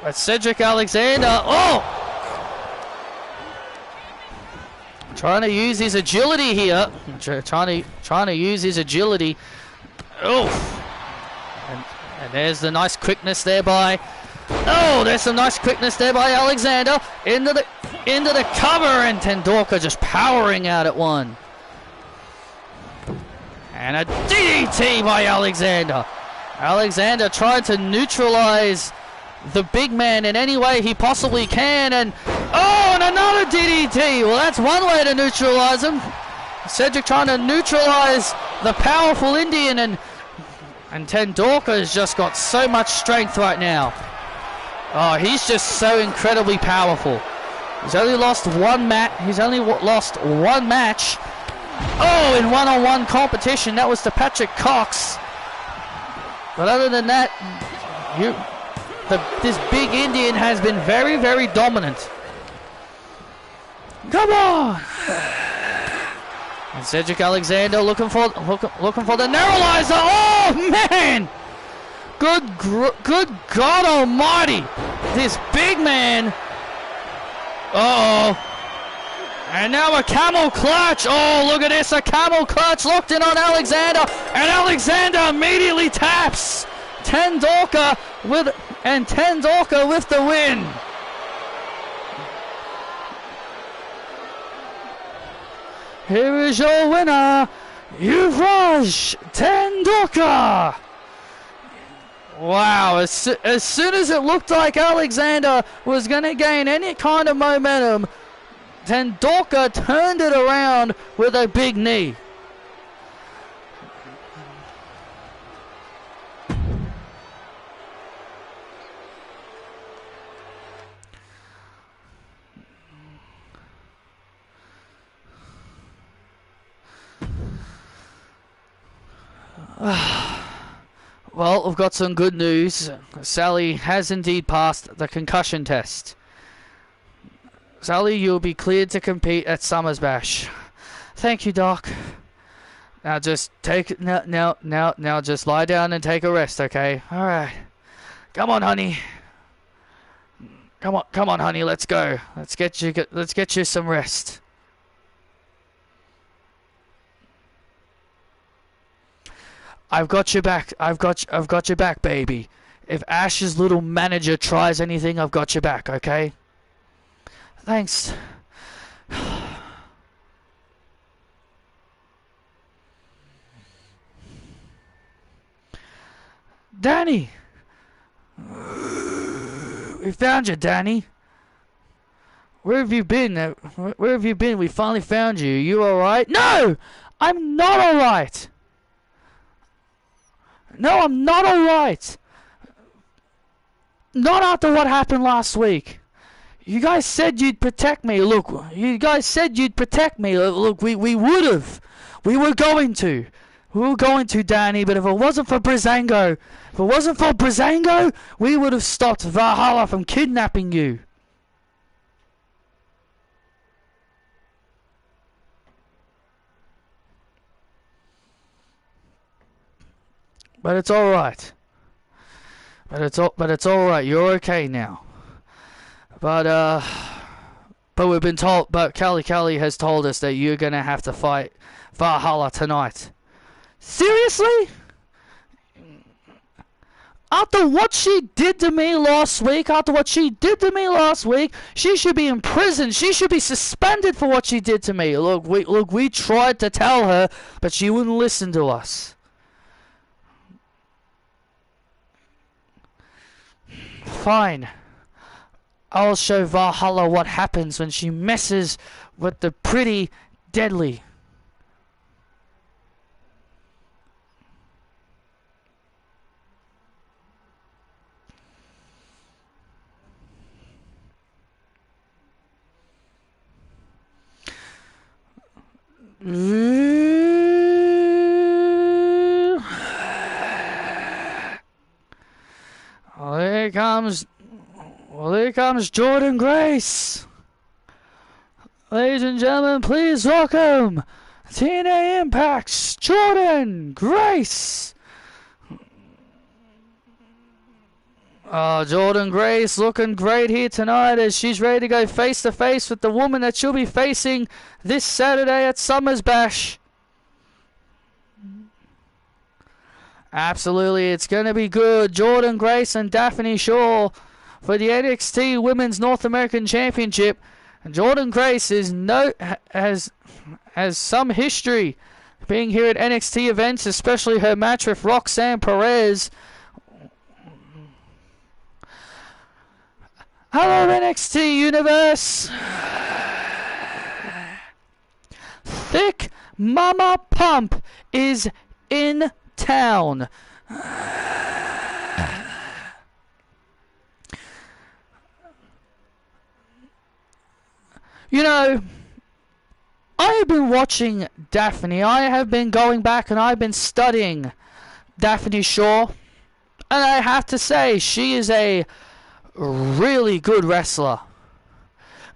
But Cedric Alexander, trying to use his agility here. Trying to use his agility. And there's the nice quickness there by. There's some nice quickness there by Alexander into the cover, and Tendulkar just powering out at one. And a DDT by Alexander. Alexander tried to neutralize the big man in any way he possibly can, and another DDT. Well, that's one way to neutralize him. Cedric trying to neutralize the powerful Indian, and Tendulkar has just got so much strength right now. He's just so incredibly powerful. He's only lost one match. In one-on-one competition. That was to Patrick Cox. But other than that, this big Indian has been very, very dominant. Come on! And Cedric Alexander looking for the neuralizer. Oh man! Good God Almighty! This big man. Uh-oh. And now a camel clutch. Oh, look at this. A camel clutch locked in on Alexander. And Alexander immediately taps. Tendorka with the win. Here is your winner, Yuvraj Tendorka. Wow, as soon as it looked like Alexander was going to gain any kind of momentum, Tendorka turned it around with a big knee. Well, we've got some good news. Sally has indeed passed the concussion test. Sally, you'll be cleared to compete at Summer's Bash. Thank you, Doc. Now just now just lie down and take a rest, okay? All right. Come on, honey. Come on, honey. Let's go. Let's get you some rest. I've got your back. I've got your back, baby. If Ash's little manager tries anything, I've got your back, okay? Thanks. Danny! We found you, Danny. Where have you been? Where have you been? We finally found you. You alright? No! I'm not alright! No, I'm not alright! Not after what happened last week. You guys said you'd protect me. Look, you guys said you'd protect me. Look, we would have. We were going to. We were going to, Danny, but if it wasn't for Breezango, we would have stopped Valhalla from kidnapping you. But it's all right. But it's all right. You're okay now. But we've been told. But Kelly has told us that you're gonna have to fight Valhalla tonight. Seriously? After what she did to me last week, she should be in prison. She should be suspended for what she did to me. Look, we tried to tell her, but she wouldn't listen to us. Fine. I'll show Valhalla what happens when she messes with the pretty Deadly. Here comes Jordan Grace. Ladies and gentlemen, please welcome TNA Impact's Jordan Grace. Jordan Grace looking great here tonight as she's ready to go face to face with the woman that she'll be facing this Saturday at Summer's Bash. Absolutely, it's going to be good. Jordan Grace and Daphne Shaw for the NXT Women's North American Championship. And Jordan Grace has some history being here at NXT events, especially her match with Roxanne Perez. Hello, NXT Universe. Thick Mama Pump is in town. You know, I have been watching Daphne. I have been going back and I've been studying Daphne Shaw. And I have to say, she is a really good wrestler.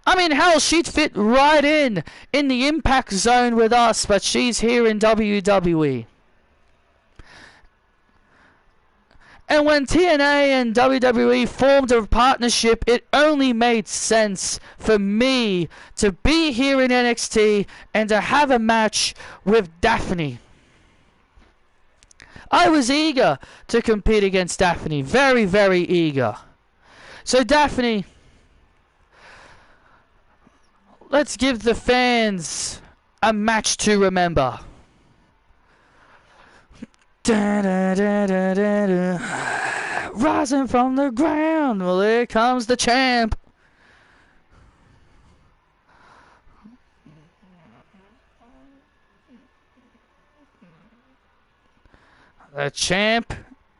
I mean, hell, she'd fit right in the Impact Zone with us, but she's here in WWE. And when TNA and WWE formed a partnership, it only made sense for me to be here in NXT and to have a match with Daphne. I was eager to compete against Daphne. Very, very eager. So Daphne, let's give the fans a match to remember. Da, da, da, da, da, da. Rising from the ground, well, here comes the champ. The champ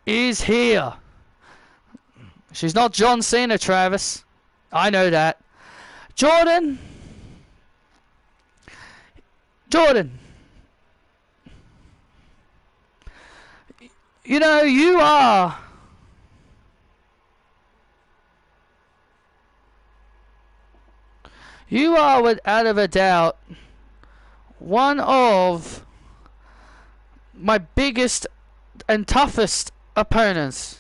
is here. She's not John Cena, Travis. I know that. Jordan. You know, you are without a doubt one of my biggest and toughest opponents.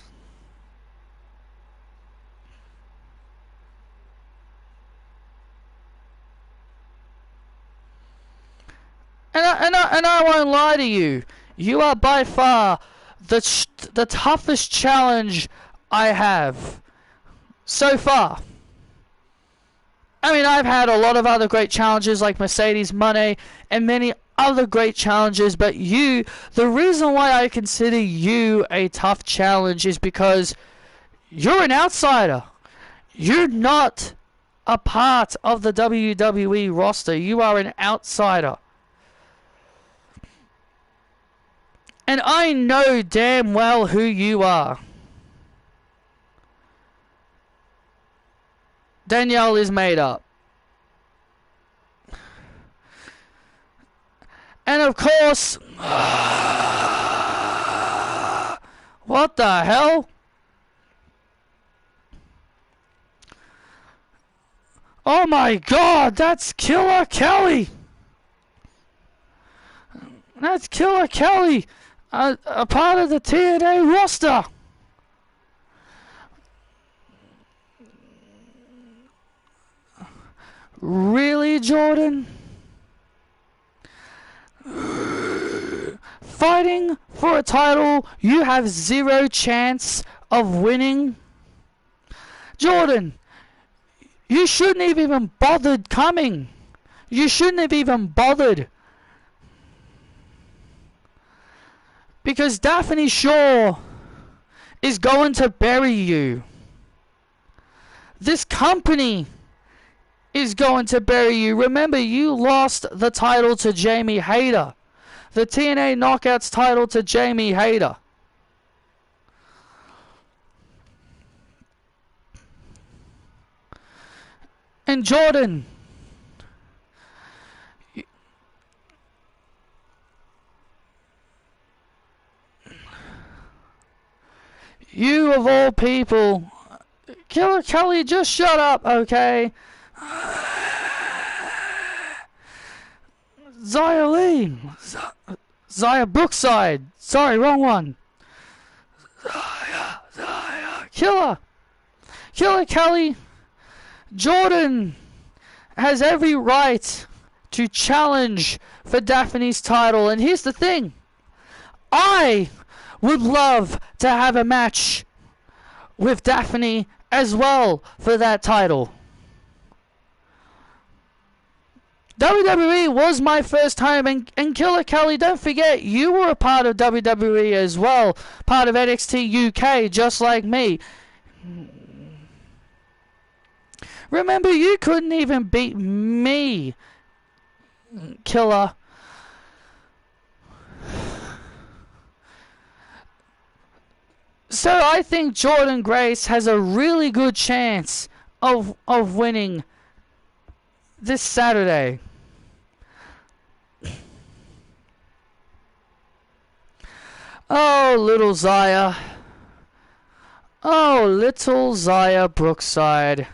And I won't lie to you. You are by far the toughest challenge I have so far. I mean, I've had a lot of other great challenges like Mercedes Moné and many other great challenges, but you, the reason why I consider you a tough challenge is because you're an outsider. You're not a part of the WWE roster. You are an outsider. And I know damn well who you are. Danielle is made up. And of course... what the hell? Oh my god, that's Killer Kelly! That's Killer Kelly! A part of the TNA roster! Really, Jordan? Fighting for a title you have zero chance of winning? Jordan, you shouldn't have even bothered coming. You shouldn't have even bothered. Because Daphne Shaw is going to bury you. This company is going to bury you. Remember, you lost the title to Jamie Hayter. The TNA Knockouts title to Jamie Hayter. And Jordan, you of all people, Killer Kelly, just shut up, okay? Zia Lee, Zia Brookside, sorry, wrong one. Killer Kelly, Jordan has every right to challenge for Daphne's title, and here's the thing, I would love to have a match with Daphne as well for that title. WWE was my first home, and Killer Kelly, don't forget, you were a part of WWE as well, part of NXT UK, just like me. Remember, you couldn't even beat me, Killer. So I think Jordan Grace has a really good chance of winning this Saturday. Oh, little Zia. Oh, little Zia Brookside.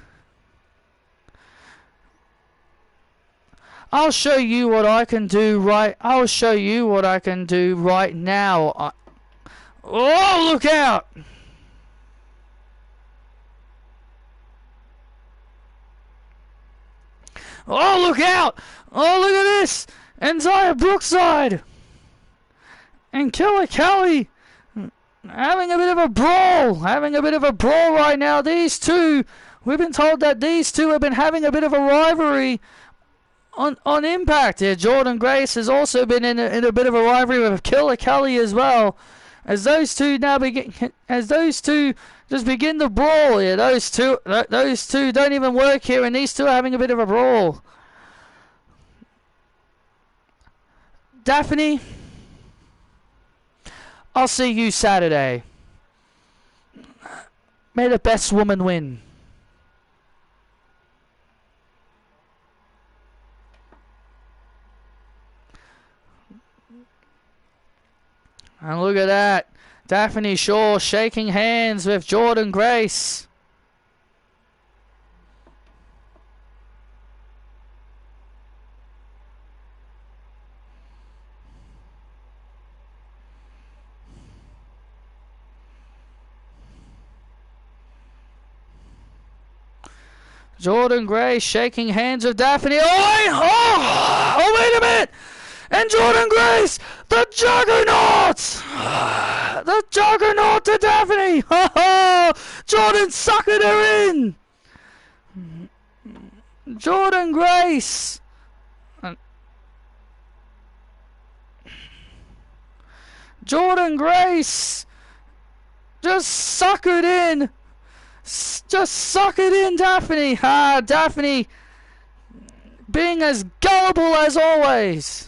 I'll show you what I can do right. I'll show you what I can do right now. Oh, look out! Oh, look out! Oh, look at this! Entire Brookside! And Killer Kelly having a bit of a brawl. Having a bit of a brawl right now. These two, we've been told that these two have been having a bit of a rivalry on Impact. Yeah, Jordan Grace has also been in a bit of a rivalry with Killer Kelly as well. As those two just begin to brawl. Yeah, those two don't even work here, and these two are having a bit of a brawl. Daphne, I'll see you Saturday. May the best woman win. And look at that. Daphne Shaw shaking hands with Jordan Grace. Jordan Grace shaking hands with Daphne. Oh, wait a minute! And Jordan Grace, the Juggernaut! The Juggernaut to Daphne! Jordan suckered her in! Jordan Grace! Jordan Grace! Just suckered in! Just suckered in Daphne! Daphne being as gullible as always!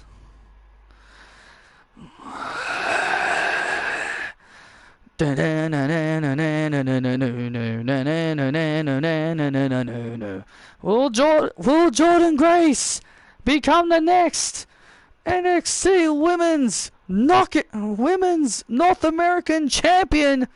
Will Jordan Grace become the next NXT Women's North American Champion?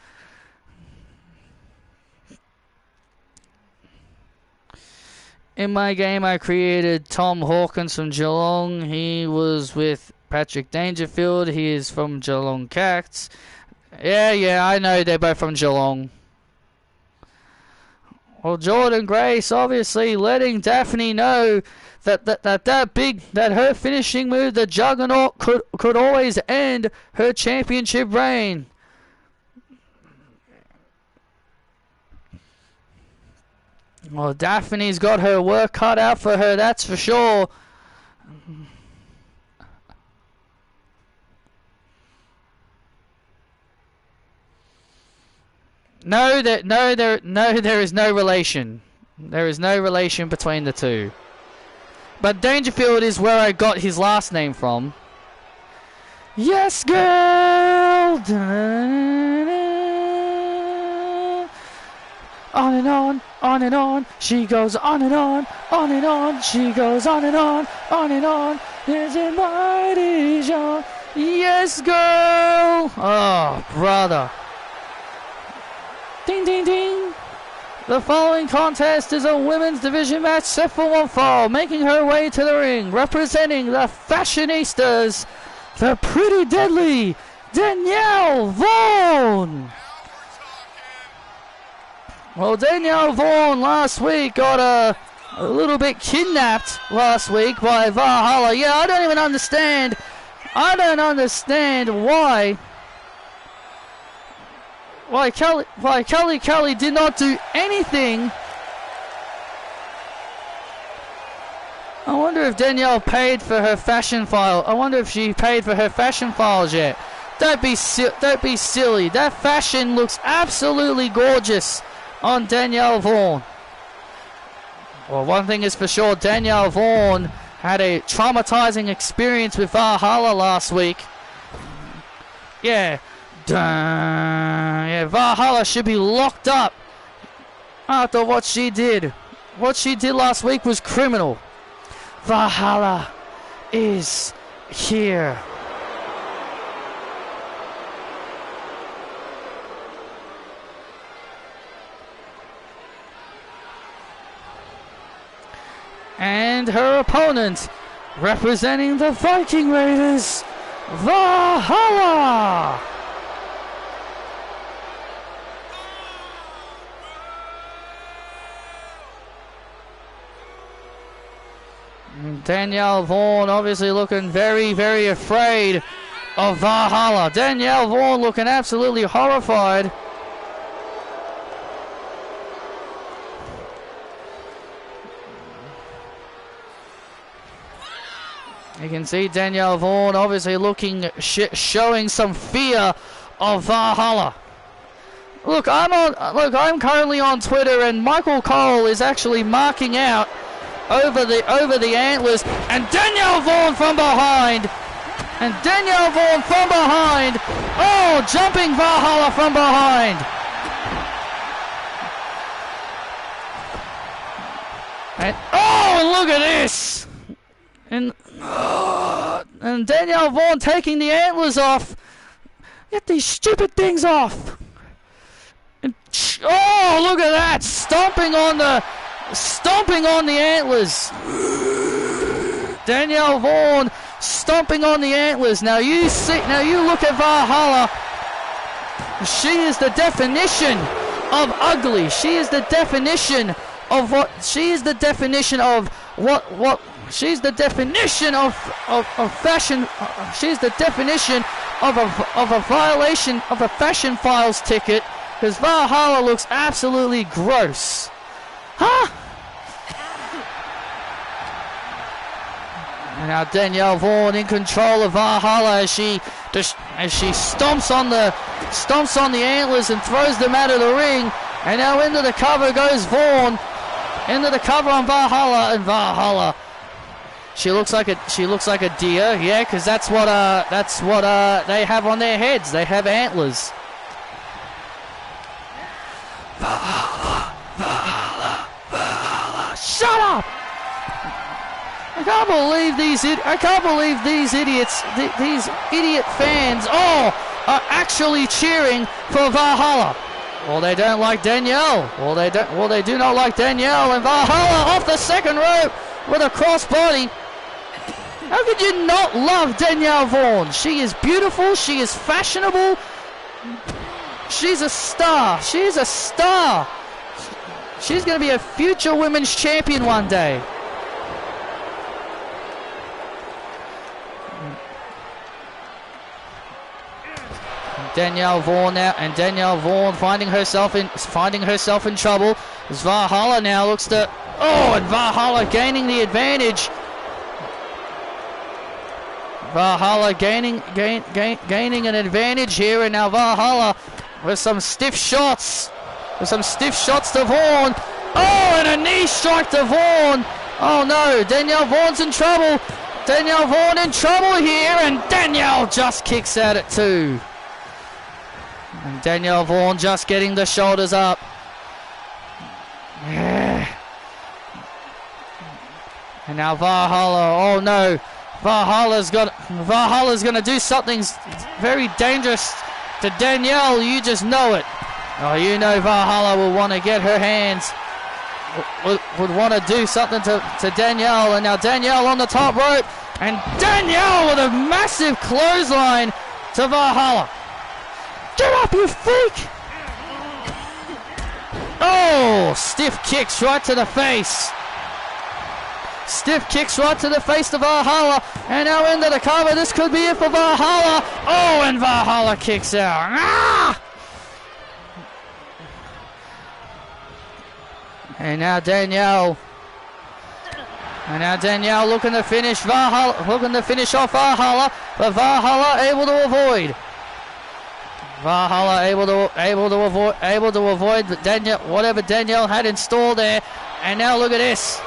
In my game, I created Tom Hawkins from Geelong. He was with Patrick Dangerfield. He is from Geelong Cats. Yeah, I know they're both from Geelong. Well, Jordan Grace obviously letting Daphne know that her finishing move, the Juggernaut, could always end her championship reign. Well, Daphne's got her work cut out for her, that's for sure. No, there is no relation. There is no relation between the two. But Dangerfield is where I got his last name from. Yes, girl! On and on, she goes on and on, she goes on and on, is it mighty Jean? Yes, girl! Oh, brother. Ding, ding, ding. The following contest is a women's division match set for one fall. Making her way to the ring, representing the Fashionistas, the pretty deadly Danielle Vaughan. Well, Danielle Vaughan last week got a little bit kidnapped last week by Valhalla. Yeah, I don't even understand. I don't understand why Kelly did not do anything. I wonder if Danielle paid for her fashion file. I wonder if she paid for her fashion files yet. Don't be silly. That fashion looks absolutely gorgeous on Danielle Vaughan. Well, one thing is for sure, Danielle Vaughan had a traumatizing experience with Valhalla last week. Yeah. Yeah, Valhalla should be locked up after what she did. What she did last week was criminal. Valhalla is here. And her opponent, representing the Viking Raiders, Valhalla. Danielle Vaughan obviously looking very, very afraid of Valhalla. Danielle Vaughan looking absolutely horrified. You can see Danielle Vaughan obviously looking, showing some fear of Valhalla. Look, I'm currently on Twitter, and Michael Cole is actually marking out over the antlers, and Danielle Vaughan from behind. And Danielle Vaughan from behind. Oh, jumping Valhalla from behind. And oh, look at this. And Danielle Vaughan taking the antlers off. Get these stupid things off. And, oh, look at that. Stomping on the antlers. Danielle Vaughan stomping on the antlers. Now you look at Valhalla. She is the definition of ugly. She is the definition of what she's the definition of fashion. She's the definition of a violation of a fashion files ticket, because Valhalla looks absolutely gross. Huh? And now Danielle Vaughan in control of Valhalla as she stomps on the antlers and throws them out of the ring. And now into the cover goes Vaughan. Into the cover on Valhalla, and Valhalla. She looks like a deer, yeah, because that's what they have on their heads. They have antlers. Valhalla, Valhalla, Valhalla. Shut up! I can't believe these idiots, these idiot fans, are actually cheering for Valhalla. Well, they don't like Danielle. Well, they do not like Danielle. And Valhalla off the second rope with a crossbody. How could you not love Danielle Vaughan? She is beautiful. She is fashionable. She's a star. She's a star. She's going to be a future women's champion one day. Danielle Vaughan now, and Danielle Vaughan finding herself in trouble. As Valhalla now looks to, and Valhalla gaining the advantage. Valhalla gaining an advantage here, and now Valhalla with some stiff shots to Vaughan. Oh, and a knee strike to Vaughan. Oh no, Danielle Vaughan's in trouble. Danielle Vaughan in trouble here, and Danielle just kicks out at 2. And Danielle Vaughan just getting the shoulders up. Yeah. And now Valhalla. Oh no. Valhalla's going to do something very dangerous to Danielle. You just know it. Oh, you know Valhalla will want to get her hands. Would want to do something to Danielle. And now Danielle on the top rope. And Danielle with a massive clothesline to Valhalla. Get up, you freak! Oh, stiff kicks right to the face. Stiff kicks right to the face to Valhalla. And now into the cover. This could be it for Valhalla. Oh, and Valhalla kicks out. Ah! And now Danielle looking to finish Valhalla, looking to finish off Valhalla, but Valhalla able to avoid. Valhalla able to avoid Danielle, whatever Danielle had installed there. And now look at this.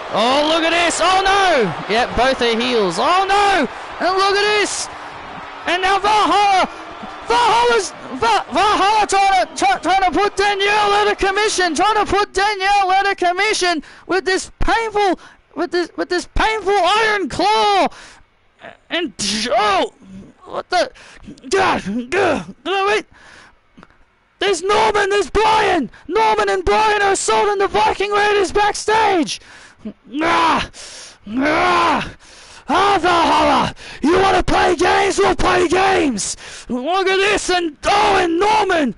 Oh, look at this. Oh no. Yep, both are heels. Oh no. And look at this. And now Valhalla trying to put Danielle out of commission. Trying to put Danielle out of commission with this painful iron claw. And oh, what the? Wait. There's Norman. There's Brian. Norman and Brian are assaulting the Viking Raiders backstage. Valhalla, you want to play games? We'll play games. Look at this, and Norman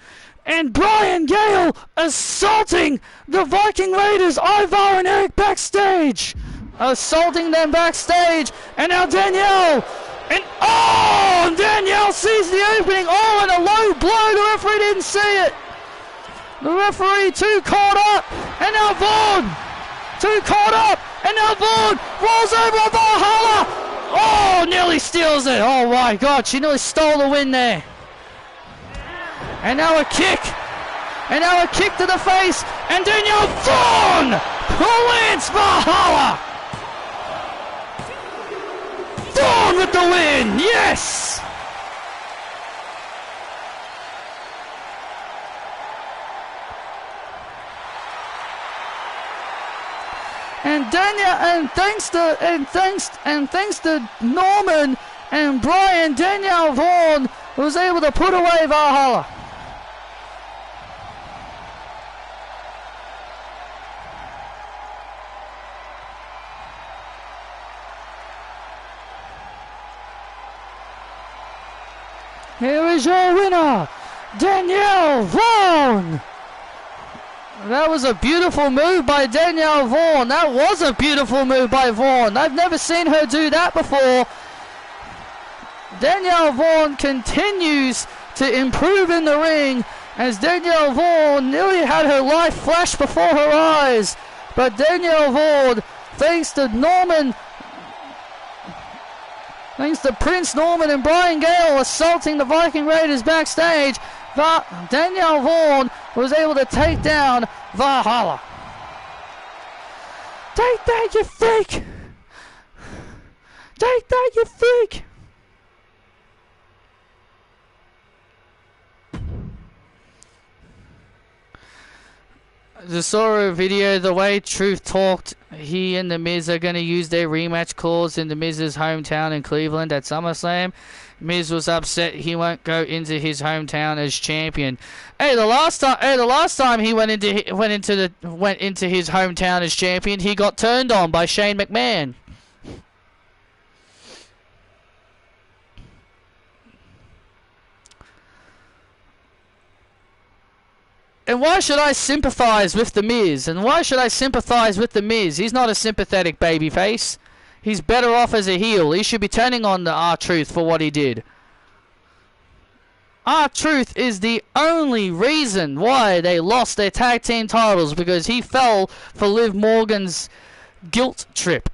and Brian Gale assaulting the Viking Raiders, Ivar and Eric backstage. Assaulting them backstage, and now Danielle, and Danielle sees the opening, and a low blow, the referee didn't see it. The referee too caught up, and now Vaughn, too caught up, and now Vaughn rolls over on Valhalla. Nearly steals it. Oh my God, she nearly stole the win there. And now a kick, to the face, and Danielle Vaughn wins Valhalla. Vaughn with the win, yes! And Danielle, thanks to Norman and Brian, Danielle Vaughn was able to put away Valhalla. Here is your winner, Danielle Vaughn. That was a beautiful move by Danielle Vaughn. That was a beautiful move by Vaughn. I've never seen her do that before. Danielle Vaughn continues to improve in the ring as Danielle Vaughn nearly had her life flash before her eyes. But Danielle Vaughn, thanks to Prince Norman and Brian Gale assaulting the Viking Raiders backstage, Danielle Vaughn was able to take down Valhalla. Take that, you freak! Take that, you freak! Just saw a video, the way Truth talked, he and The Miz are going to use their rematch clause in The Miz's hometown in Cleveland at SummerSlam. Miz was upset he won't go into his hometown as champion. Hey, the last time he went into his hometown as champion, he got turned on by Shane McMahon. And why should I sympathize with The Miz? And why should I sympathize with The Miz? He's not a sympathetic babyface. He's better off as a heel. He should be turning on the R-Truth for what he did. R-Truth is the only reason why they lost their tag team titles, because he fell for Liv Morgan's guilt trip.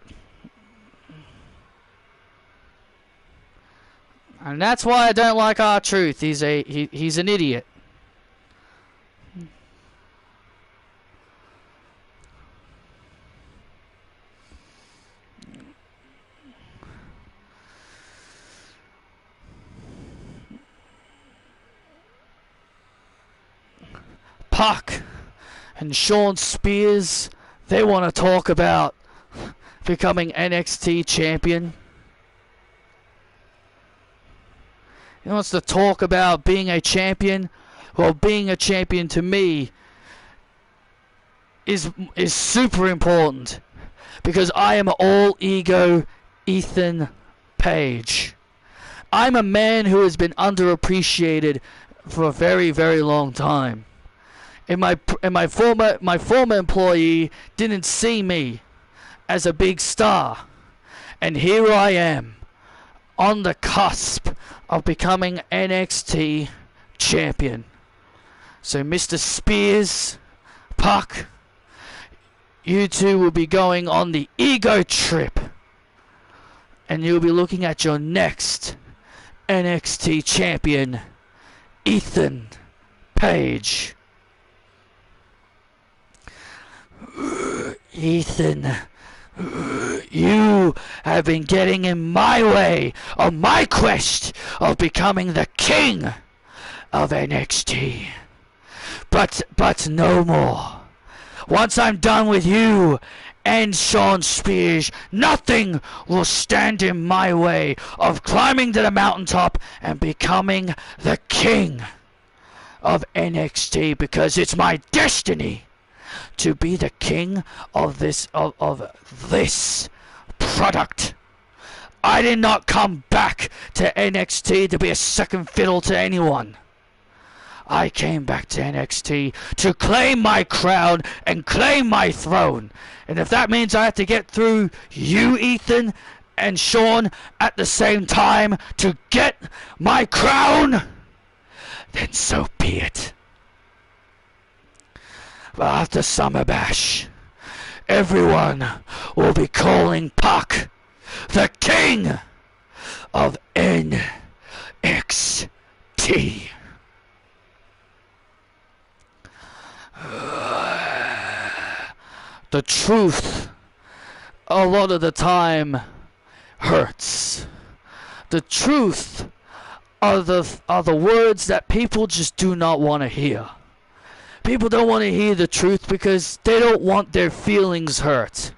And that's why I don't like R-Truth. He's an idiot. Puck and Sean Spears, they want to talk about becoming NXT champion. He wants to talk about being a champion. Well, being a champion to me is super important, because I am all ego Ethan Page. I'm a man who has been underappreciated for a very, very long time. And my former employee didn't see me as a big star. And here I am, on the cusp of becoming NXT champion. So Mr. Spears, Puck, you two will be going on the ego trip. And you'll be looking at your next NXT champion, Ethan Page. Ethan, you have been getting in my way on my quest of becoming the king of NXT. But no more. Once I'm done with you and Sean Spears, nothing will stand in my way of climbing to the mountaintop and becoming the king of NXT, because it's my destiny to be the king of this product. I did not come back to NXT to be a second fiddle to anyone. I came back to NXT to claim my crown and claim my throne. And if that means I have to get through you, Ethan, and Sean at the same time to get my crown, then so be it. But after Summer Bash, everyone will be calling Pac the king of NXT. The truth, a lot of the time, hurts. The truth are the words that people just do not want to hear. People don't want to hear the truth because they don't want their feelings hurt.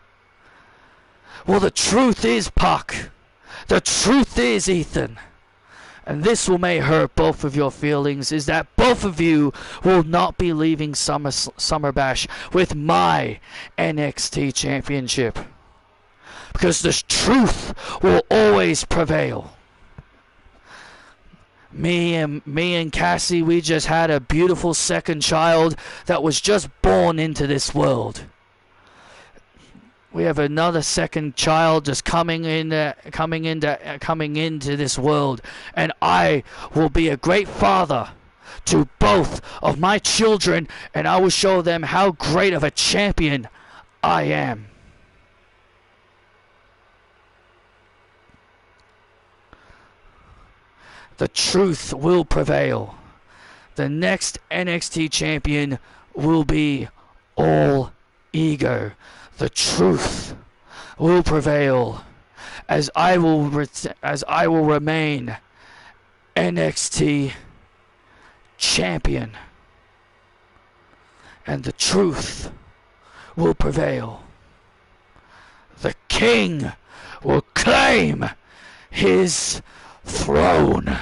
Well, the truth is, Pac. The truth is, Ethan. And this may hurt both of your feelings, is that both of you will not be leaving Summer Bash with my NXT Championship. Because the truth will always prevail. Me and Cassie, we just had a beautiful second child that was just born into this world. We have another second child just coming into this world, and I will be a great father to both of my children, and I will show them how great of a champion I am. The truth will prevail. The next NXT champion will be all ego. The truth will prevail, as I will remain NXT champion, and the truth will prevail. The king will claim his throne.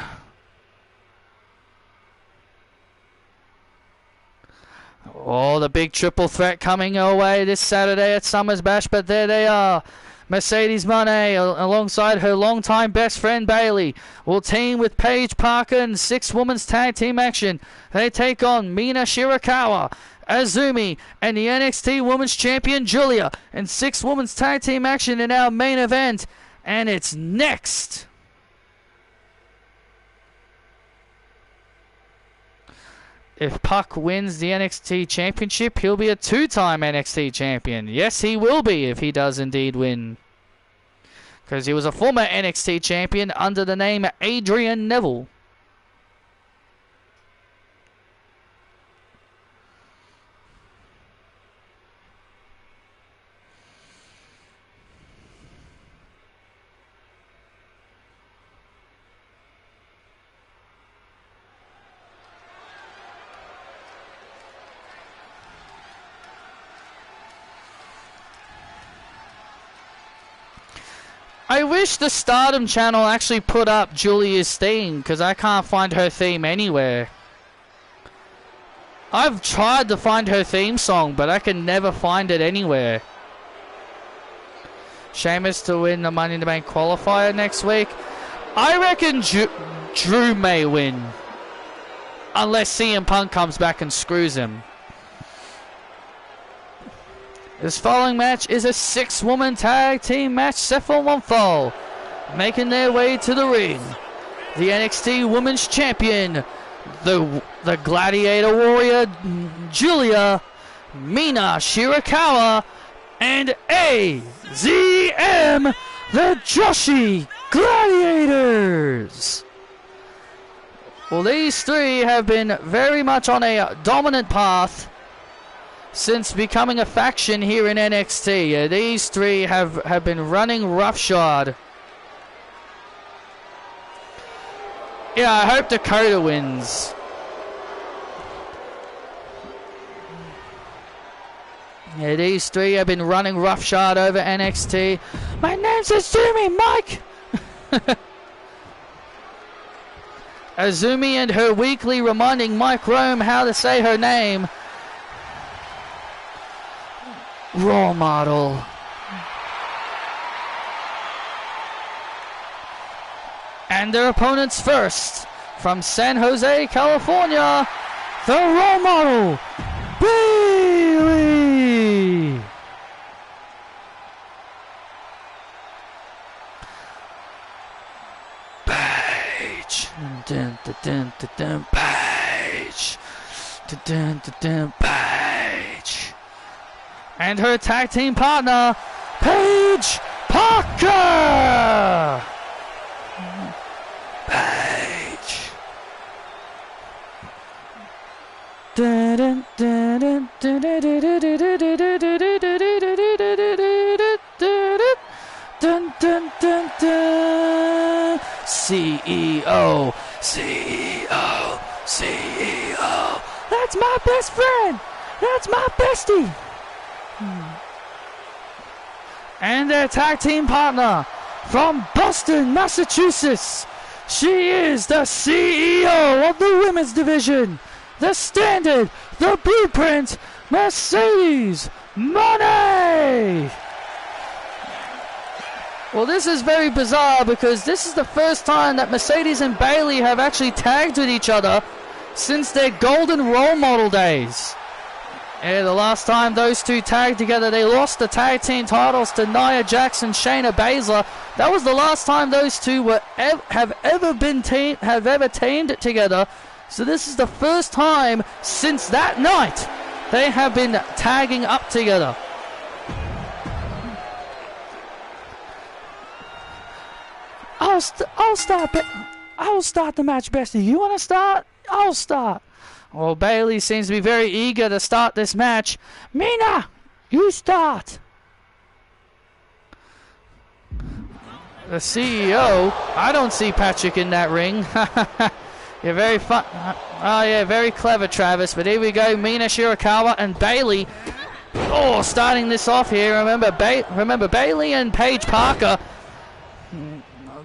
Oh, the big triple threat coming our way this Saturday at Summer Bash, but there they are. Mercedes Moné, alongside her longtime best friend Bayley, will team with Paige Parker in 6 women's tag team action. They take on Mina Shirakawa, Azumi, and the NXT Women's Champion Julia in 6 women's tag team action in our main event. And it's next. If Pac wins the NXT Championship, he'll be a 2-time NXT Champion. Yes, he will be if he does indeed win. Because he was a former NXT Champion under the name Adrian Neville. I wish the Stardom channel actually put up Julia's theme, because I can't find her theme anywhere. I've tried to find her theme song, but I can never find it anywhere. Sheamus to win the Money in the Bank qualifier next week. I reckon Drew may win. Unless CM Punk comes back and screws him. This following match is a 6-woman tag team match set for one fall. Making their way to the ring, the NXT Women's Champion, the Gladiator Warrior Julia, Mina Shirakawa, and AZM, the Joshi Gladiators. Well, these 3 have been very much on a dominant path since becoming a faction here in NXT. These 3 have been running roughshod. Yeah, I hope Dakota wins. Yeah, these 3 have been running roughshod over NXT. My name's Azumi, Mike! Azumi and her weekly reminding Mike Rome how to say her name. Role model. And their opponents first, from San Jose, California, the role model, Bayley. Paige. Dun, dun, dun, dun, dun, Paige. Dun, dun, dun, dun, Paige. And her tag team partner, Paige Parker. Paige. Dun, dun, dun, dun, dun, dun, dun, dun, dun, dun, dun, dun, dun. CEO, CEO, CEO. That's my best friend. That's my bestie. And their tag team partner from Boston, Massachusetts. She is the CEO of the women's division, the Standard, the Blueprint, Mercedes Moné. Well, this is very bizarre because this is the first time that Mercedes and Bayley have actually tagged with each other since their golden role model days. Yeah, the last time those two tagged together, they lost the tag team titles to Nia Jax and Shayna Baszler. That was the last time those two were have ever teamed together. So this is the first time since that night they have been tagging up together. I'll start the match, Bestie. You want to start? I'll start. Well, Bayley seems to be very eager to start this match. Mina, you start. The CEO. I don't see Patrick in that ring. You're very fun. Oh yeah, very clever, Travis. But here we go, Mina Shirakawa and Bayley. Oh, starting this off here. Remember Bayley and Paige Parker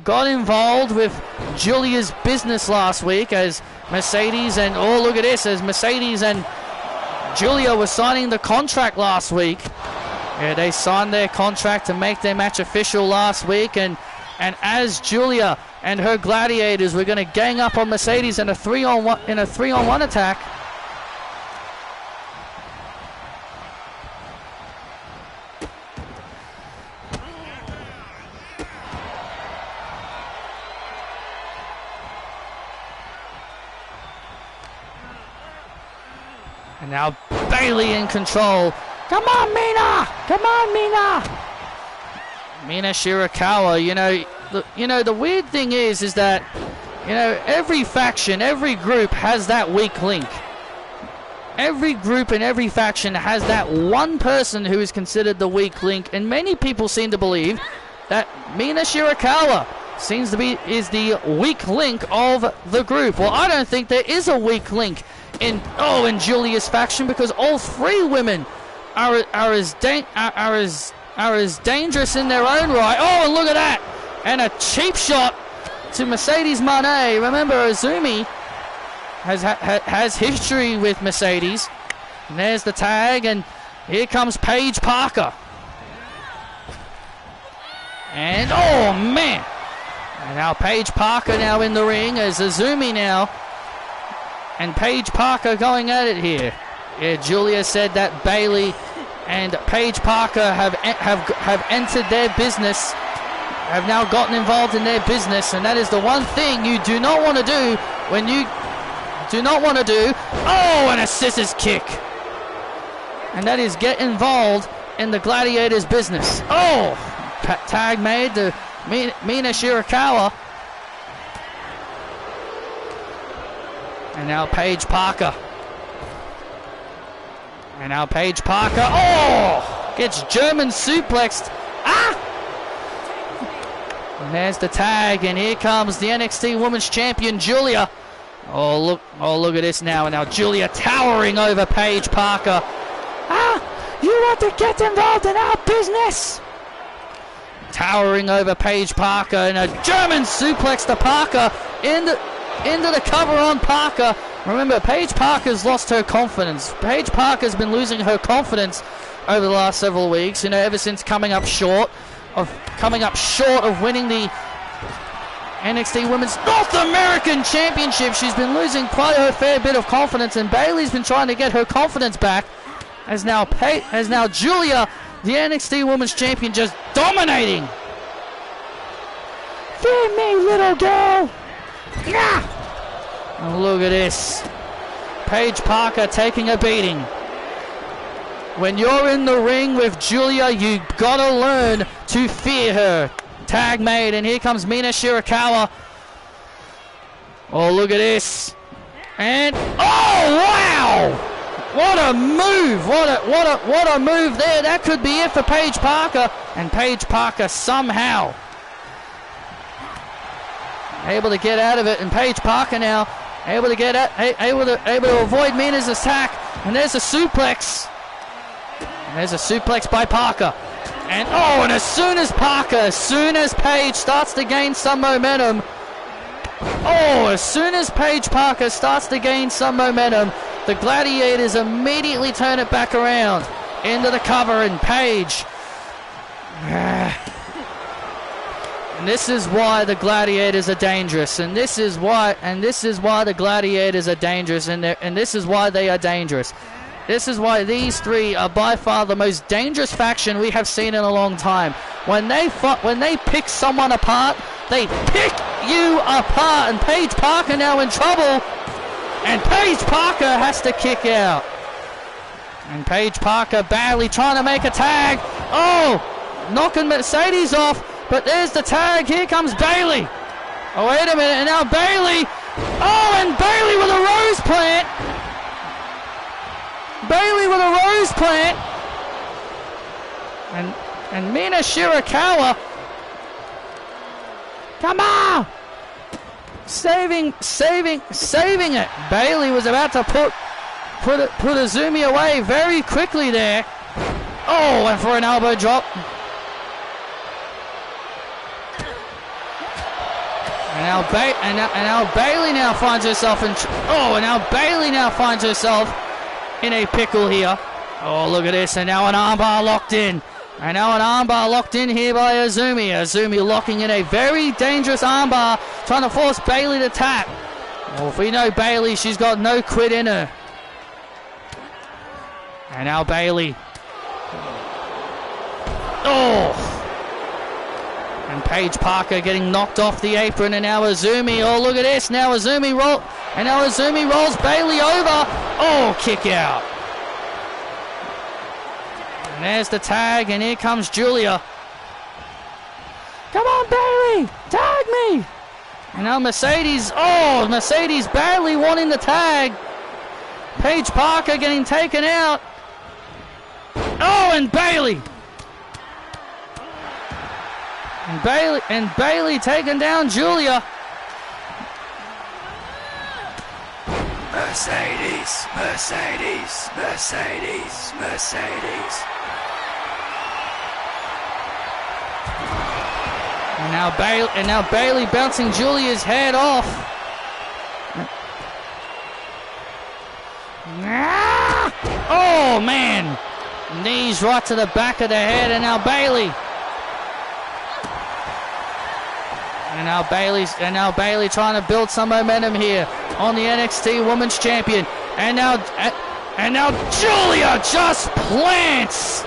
got involved with Julia's business last week as Mercedes and, oh look at this, as Mercedes and Julia were signing the contract last week. Yeah, they signed their contract to make their match official last week, and as Julia and her gladiators were going to gang up on Mercedes in a 3-on-1 attack. And now Bayley in control. Come on, Mina! Come on, Mina! Mina Shirakawa, the weird thing is that, every faction, every group has that weak link. Every group and every faction has that one person who is considered the weak link, and many people seem to believe that Mina Shirakawa is the weak link of the group. Well, I don't think there is a weak link in Julia's faction, because all three women are as dangerous in their own right. Oh, and look at that! And a cheap shot to Mercedes Moné. Remember, Azumi has history with Mercedes. And there's the tag, and here comes Paige Parker. And oh man! And now Paige Parker now in the ring as Azumi now. And Paige Parker going at it here. Yeah, Julia said that Bayley and Paige Parker have entered their business, have now gotten involved in their business, and that is the one thing you do not want to do when you do not want to do. Oh, and a scissors kick. And that is get involved in the Gladiators' business. Oh, tag made to Mina Shirakawa. And now Paige Parker. And now Paige Parker. Oh! Gets German suplexed. Ah! And there's the tag. And here comes the NXT Women's Champion, Julia. Oh, look at this now. And now Julia towering over Paige Parker. Ah! You want to get involved in our business? Towering over Paige Parker. And a German suplex to Parker into the cover on Parker. Remember, Paige Parker's lost her confidence. Paige Parker's been losing her confidence over the last several weeks, ever since coming up short of winning the NXT Women's North American Championship. She's been losing quite a fair bit of confidence, and Bayley's been trying to get her confidence back. As now Julia, the NXT Women's Champion, just dominating. Feed me, little girl. Yeah. And look at this. Paige Parker taking a beating. When you're in the ring with Julia, you gotta learn to fear her. Tag made, and here comes Mina Shirakawa. Oh, look at this. And oh, wow! What a move! What a move there. That could be it for Paige Parker. And Paige Parker somehow able to get out of it, and Paige Parker now able to avoid Mina's attack. And there's a suplex. And there's a suplex by Parker. And oh, and as soon as Paige starts to gain some momentum, the Gladiators immediately turn it back around into the cover, and Paige. And this is why the Gladiators are dangerous, and this is why the Gladiators are dangerous, and this is why they are dangerous. This is why these three are by far the most dangerous faction we have seen in a long time. When they pick someone apart, they pick you apart. And Paige Parker now in trouble. And Paige Parker has to kick out. And Paige Parker badly trying to make a tag. Oh, knocking Mercedes off. But there's the tag. Here comes Bayley. Oh, wait a minute. And now Bayley. Oh, and Bayley with a rose plant. And Mina Shirakawa, come on, saving it. Bayley was about to put Azumi away very quickly there. Oh, and for an elbow drop. And now Bayley now finds herself in. And now Bayley now finds herself in a pickle here. Oh, look at this. And now an armbar locked in. And now an armbar locked in here by Azumi. Azumi locking in a very dangerous armbar, trying to force Bayley to tap. Well, if we know Bayley, she's got no quit in her. And now Bayley. Oh! And Paige Parker getting knocked off the apron, and now Azumi. Oh, look at this. Now Azumi rolls Bayley over. Oh, kick out. And there's the tag, and here comes Julia. Come on, Bayley, tag me. And now Mercedes. Oh, Mercedes badly wanting the tag. Paige Parker getting taken out. Oh, and Bayley. And Bayley taking down Julia. Mercedes. And now Bayley bouncing Julia's head off. Oh man! Knees right to the back of the head, and now Bayley. And now Bayley trying to build some momentum here on the NXT Women's Champion. And now Julia just plants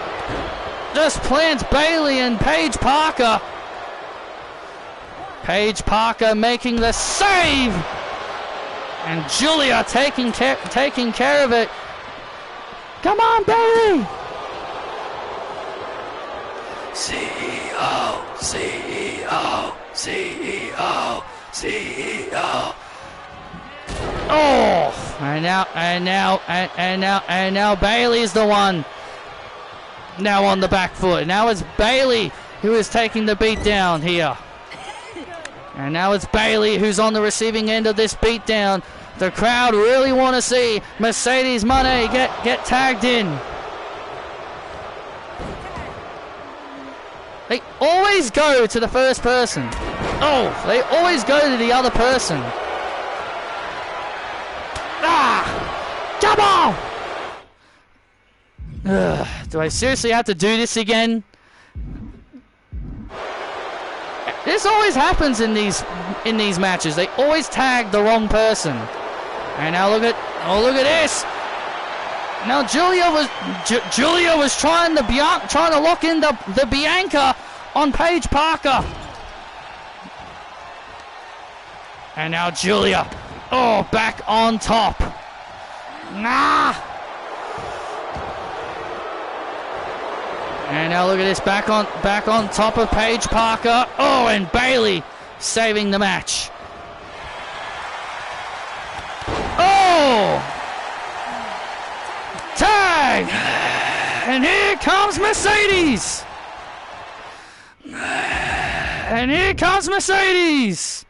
Bayley and Paige Parker. Paige Parker making the save, and Julia taking care of it. Come on, Bayley. CEO. Oh, and now Bayley's the one now on the back foot. Now it's Bayley who is taking the beat down here. And now it's Bayley who's on the receiving end of this beatdown. The crowd really want to see Mercedes Moné get tagged in. They always go to the first person. Oh, they always go to the other person. Come on! Do I seriously have to do this again? This always happens in these in these matches. They always tag the wrong person. And now look at this. Now Julia was trying to lock in the Bianca on Paige Parker. And now Julia, back on top. Nah. And now look at this, back on top of Paige Parker. Oh, and Bayley saving the match. Oh! Tag! And here comes Mercedes! And here comes Mercedes!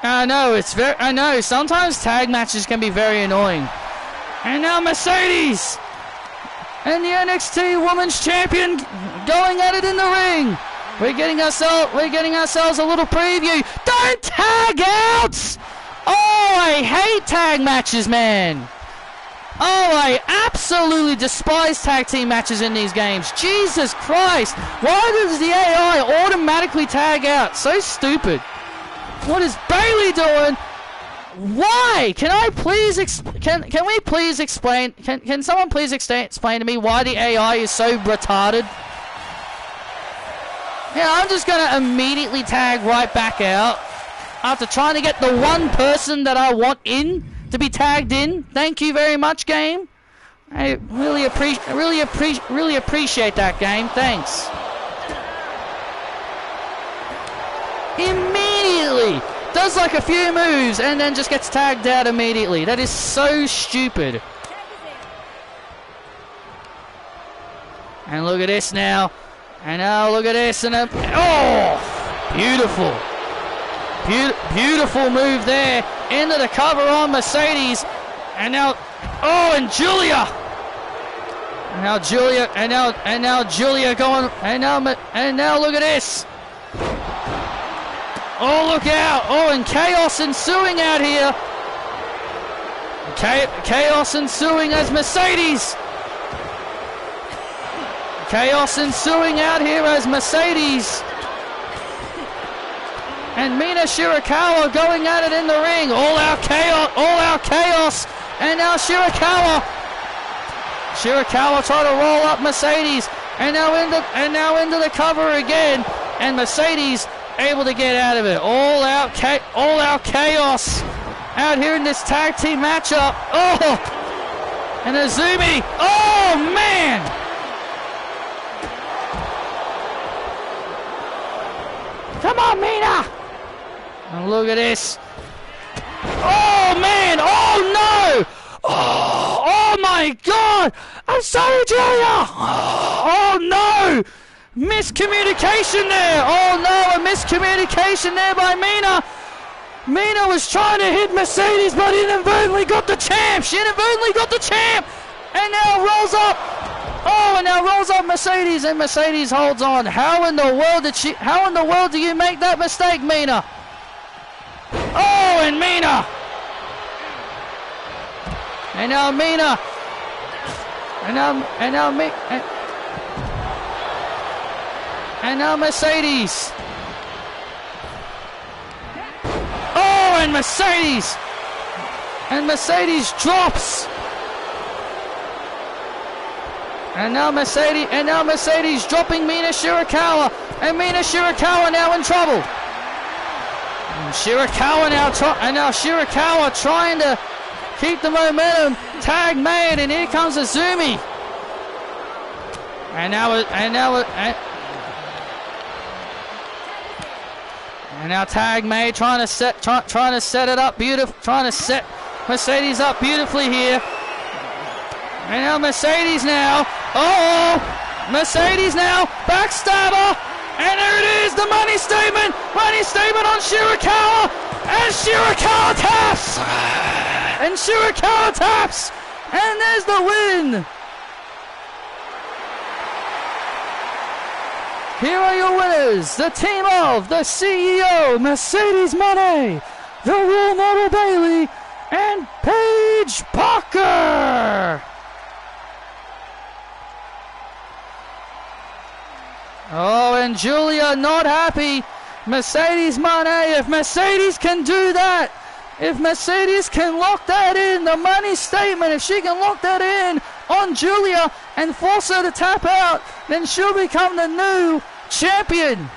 I know, sometimes tag matches can be very annoying. And now Mercedes and the NXT Women's Champion going at it in the ring. We're getting ourselves a little preview. Don't tag out! Oh, I hate tag matches, man. Oh, I absolutely despise tag team matches in these games. Jesus Christ. Why does the AI automatically tag out? So stupid. What is Bayley doing? Why? Can I please can we please explain? Can someone please explain to me why the AI is so retarded? Yeah, I'm just gonna immediately tag right back out after trying to get the one person that I want in to be tagged in. Thank you very much, game. I really appreciate that, game. Thanks. Immediately does like a few moves and then just gets tagged out immediately. That is so stupid. And look at this now. And now look at this. And beautiful. Beautiful move there. Into the cover on Mercedes. And now, and Julia. And now Julia going. And now look at this. Oh, look out. Oh, and chaos ensuing out here. Chaos ensuing as Mercedes. Chaos ensuing out here as Mercedes. And Mina Shirakawa going at it in the ring. All out chaos. And now Shirakawa trying to roll up Mercedes. And now into the cover again. And Mercedes able to get out of it. All out chaos out here in this tag team matchup. Oh, and Azumi. Oh man. Come on, Mina. And look at this. Oh man. Oh no. Oh my God. I'm sorry, Julia. Oh no. Miscommunication there. Oh no, a miscommunication there by Mina. Mina was trying to hit Mercedes, but inadvertently got the champ. She inadvertently got the champ. And now rolls up. Oh, and now rolls up Mercedes, and Mercedes holds on. How in the world do you make that mistake, Mina? Oh, and Mina. And now Mina. And now Mercedes. Oh, and Mercedes. And Mercedes drops. And now Mercedes dropping Mina Shirakawa. And Mina Shirakawa now in trouble. And Shirakawa trying to keep the momentum. Tag made, and here comes Azumi. And now tag made, trying to set it up beautiful, trying to set Mercedes up beautifully here. And now Mercedes now. Mercedes now, backstabber, and there it is, the money statement on Shirakawa, and Shirakawa taps, and there's the win. Here are your winners, the team of the CEO, Mercedes Moné, the role model Bayley, and Paige Parker. and Julia not happy. Mercedes Moné, if Mercedes can do that, if Mercedes can lock that in, the money statement, if she can lock that in on Julia and force her to tap out, then she'll become the new champion.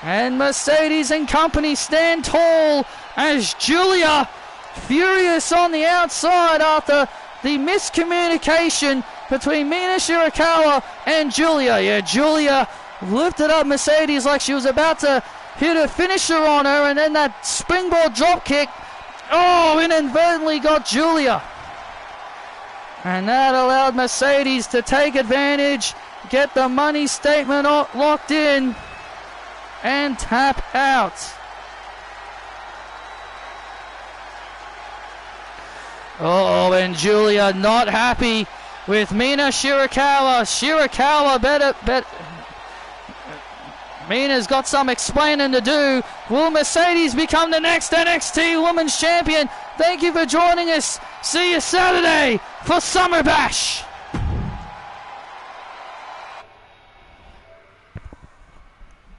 And Mercedes and company stand tall as Julia, furious on the outside after the miscommunication between Mina Shirakawa and Julia. Yeah, Julia lifted up Mercedes like she was about to hit a finisher on her, and then that springboard drop kick, inadvertently got Julia. And that allowed Mercedes to take advantage, get the money statement locked in, and tap out. And Julia not happy with Mina Shirakawa. Mina's got some explaining to do. Will Mercedes become the next NXT Women's Champion? Thank you for joining us. See you Saturday for Summer Bash.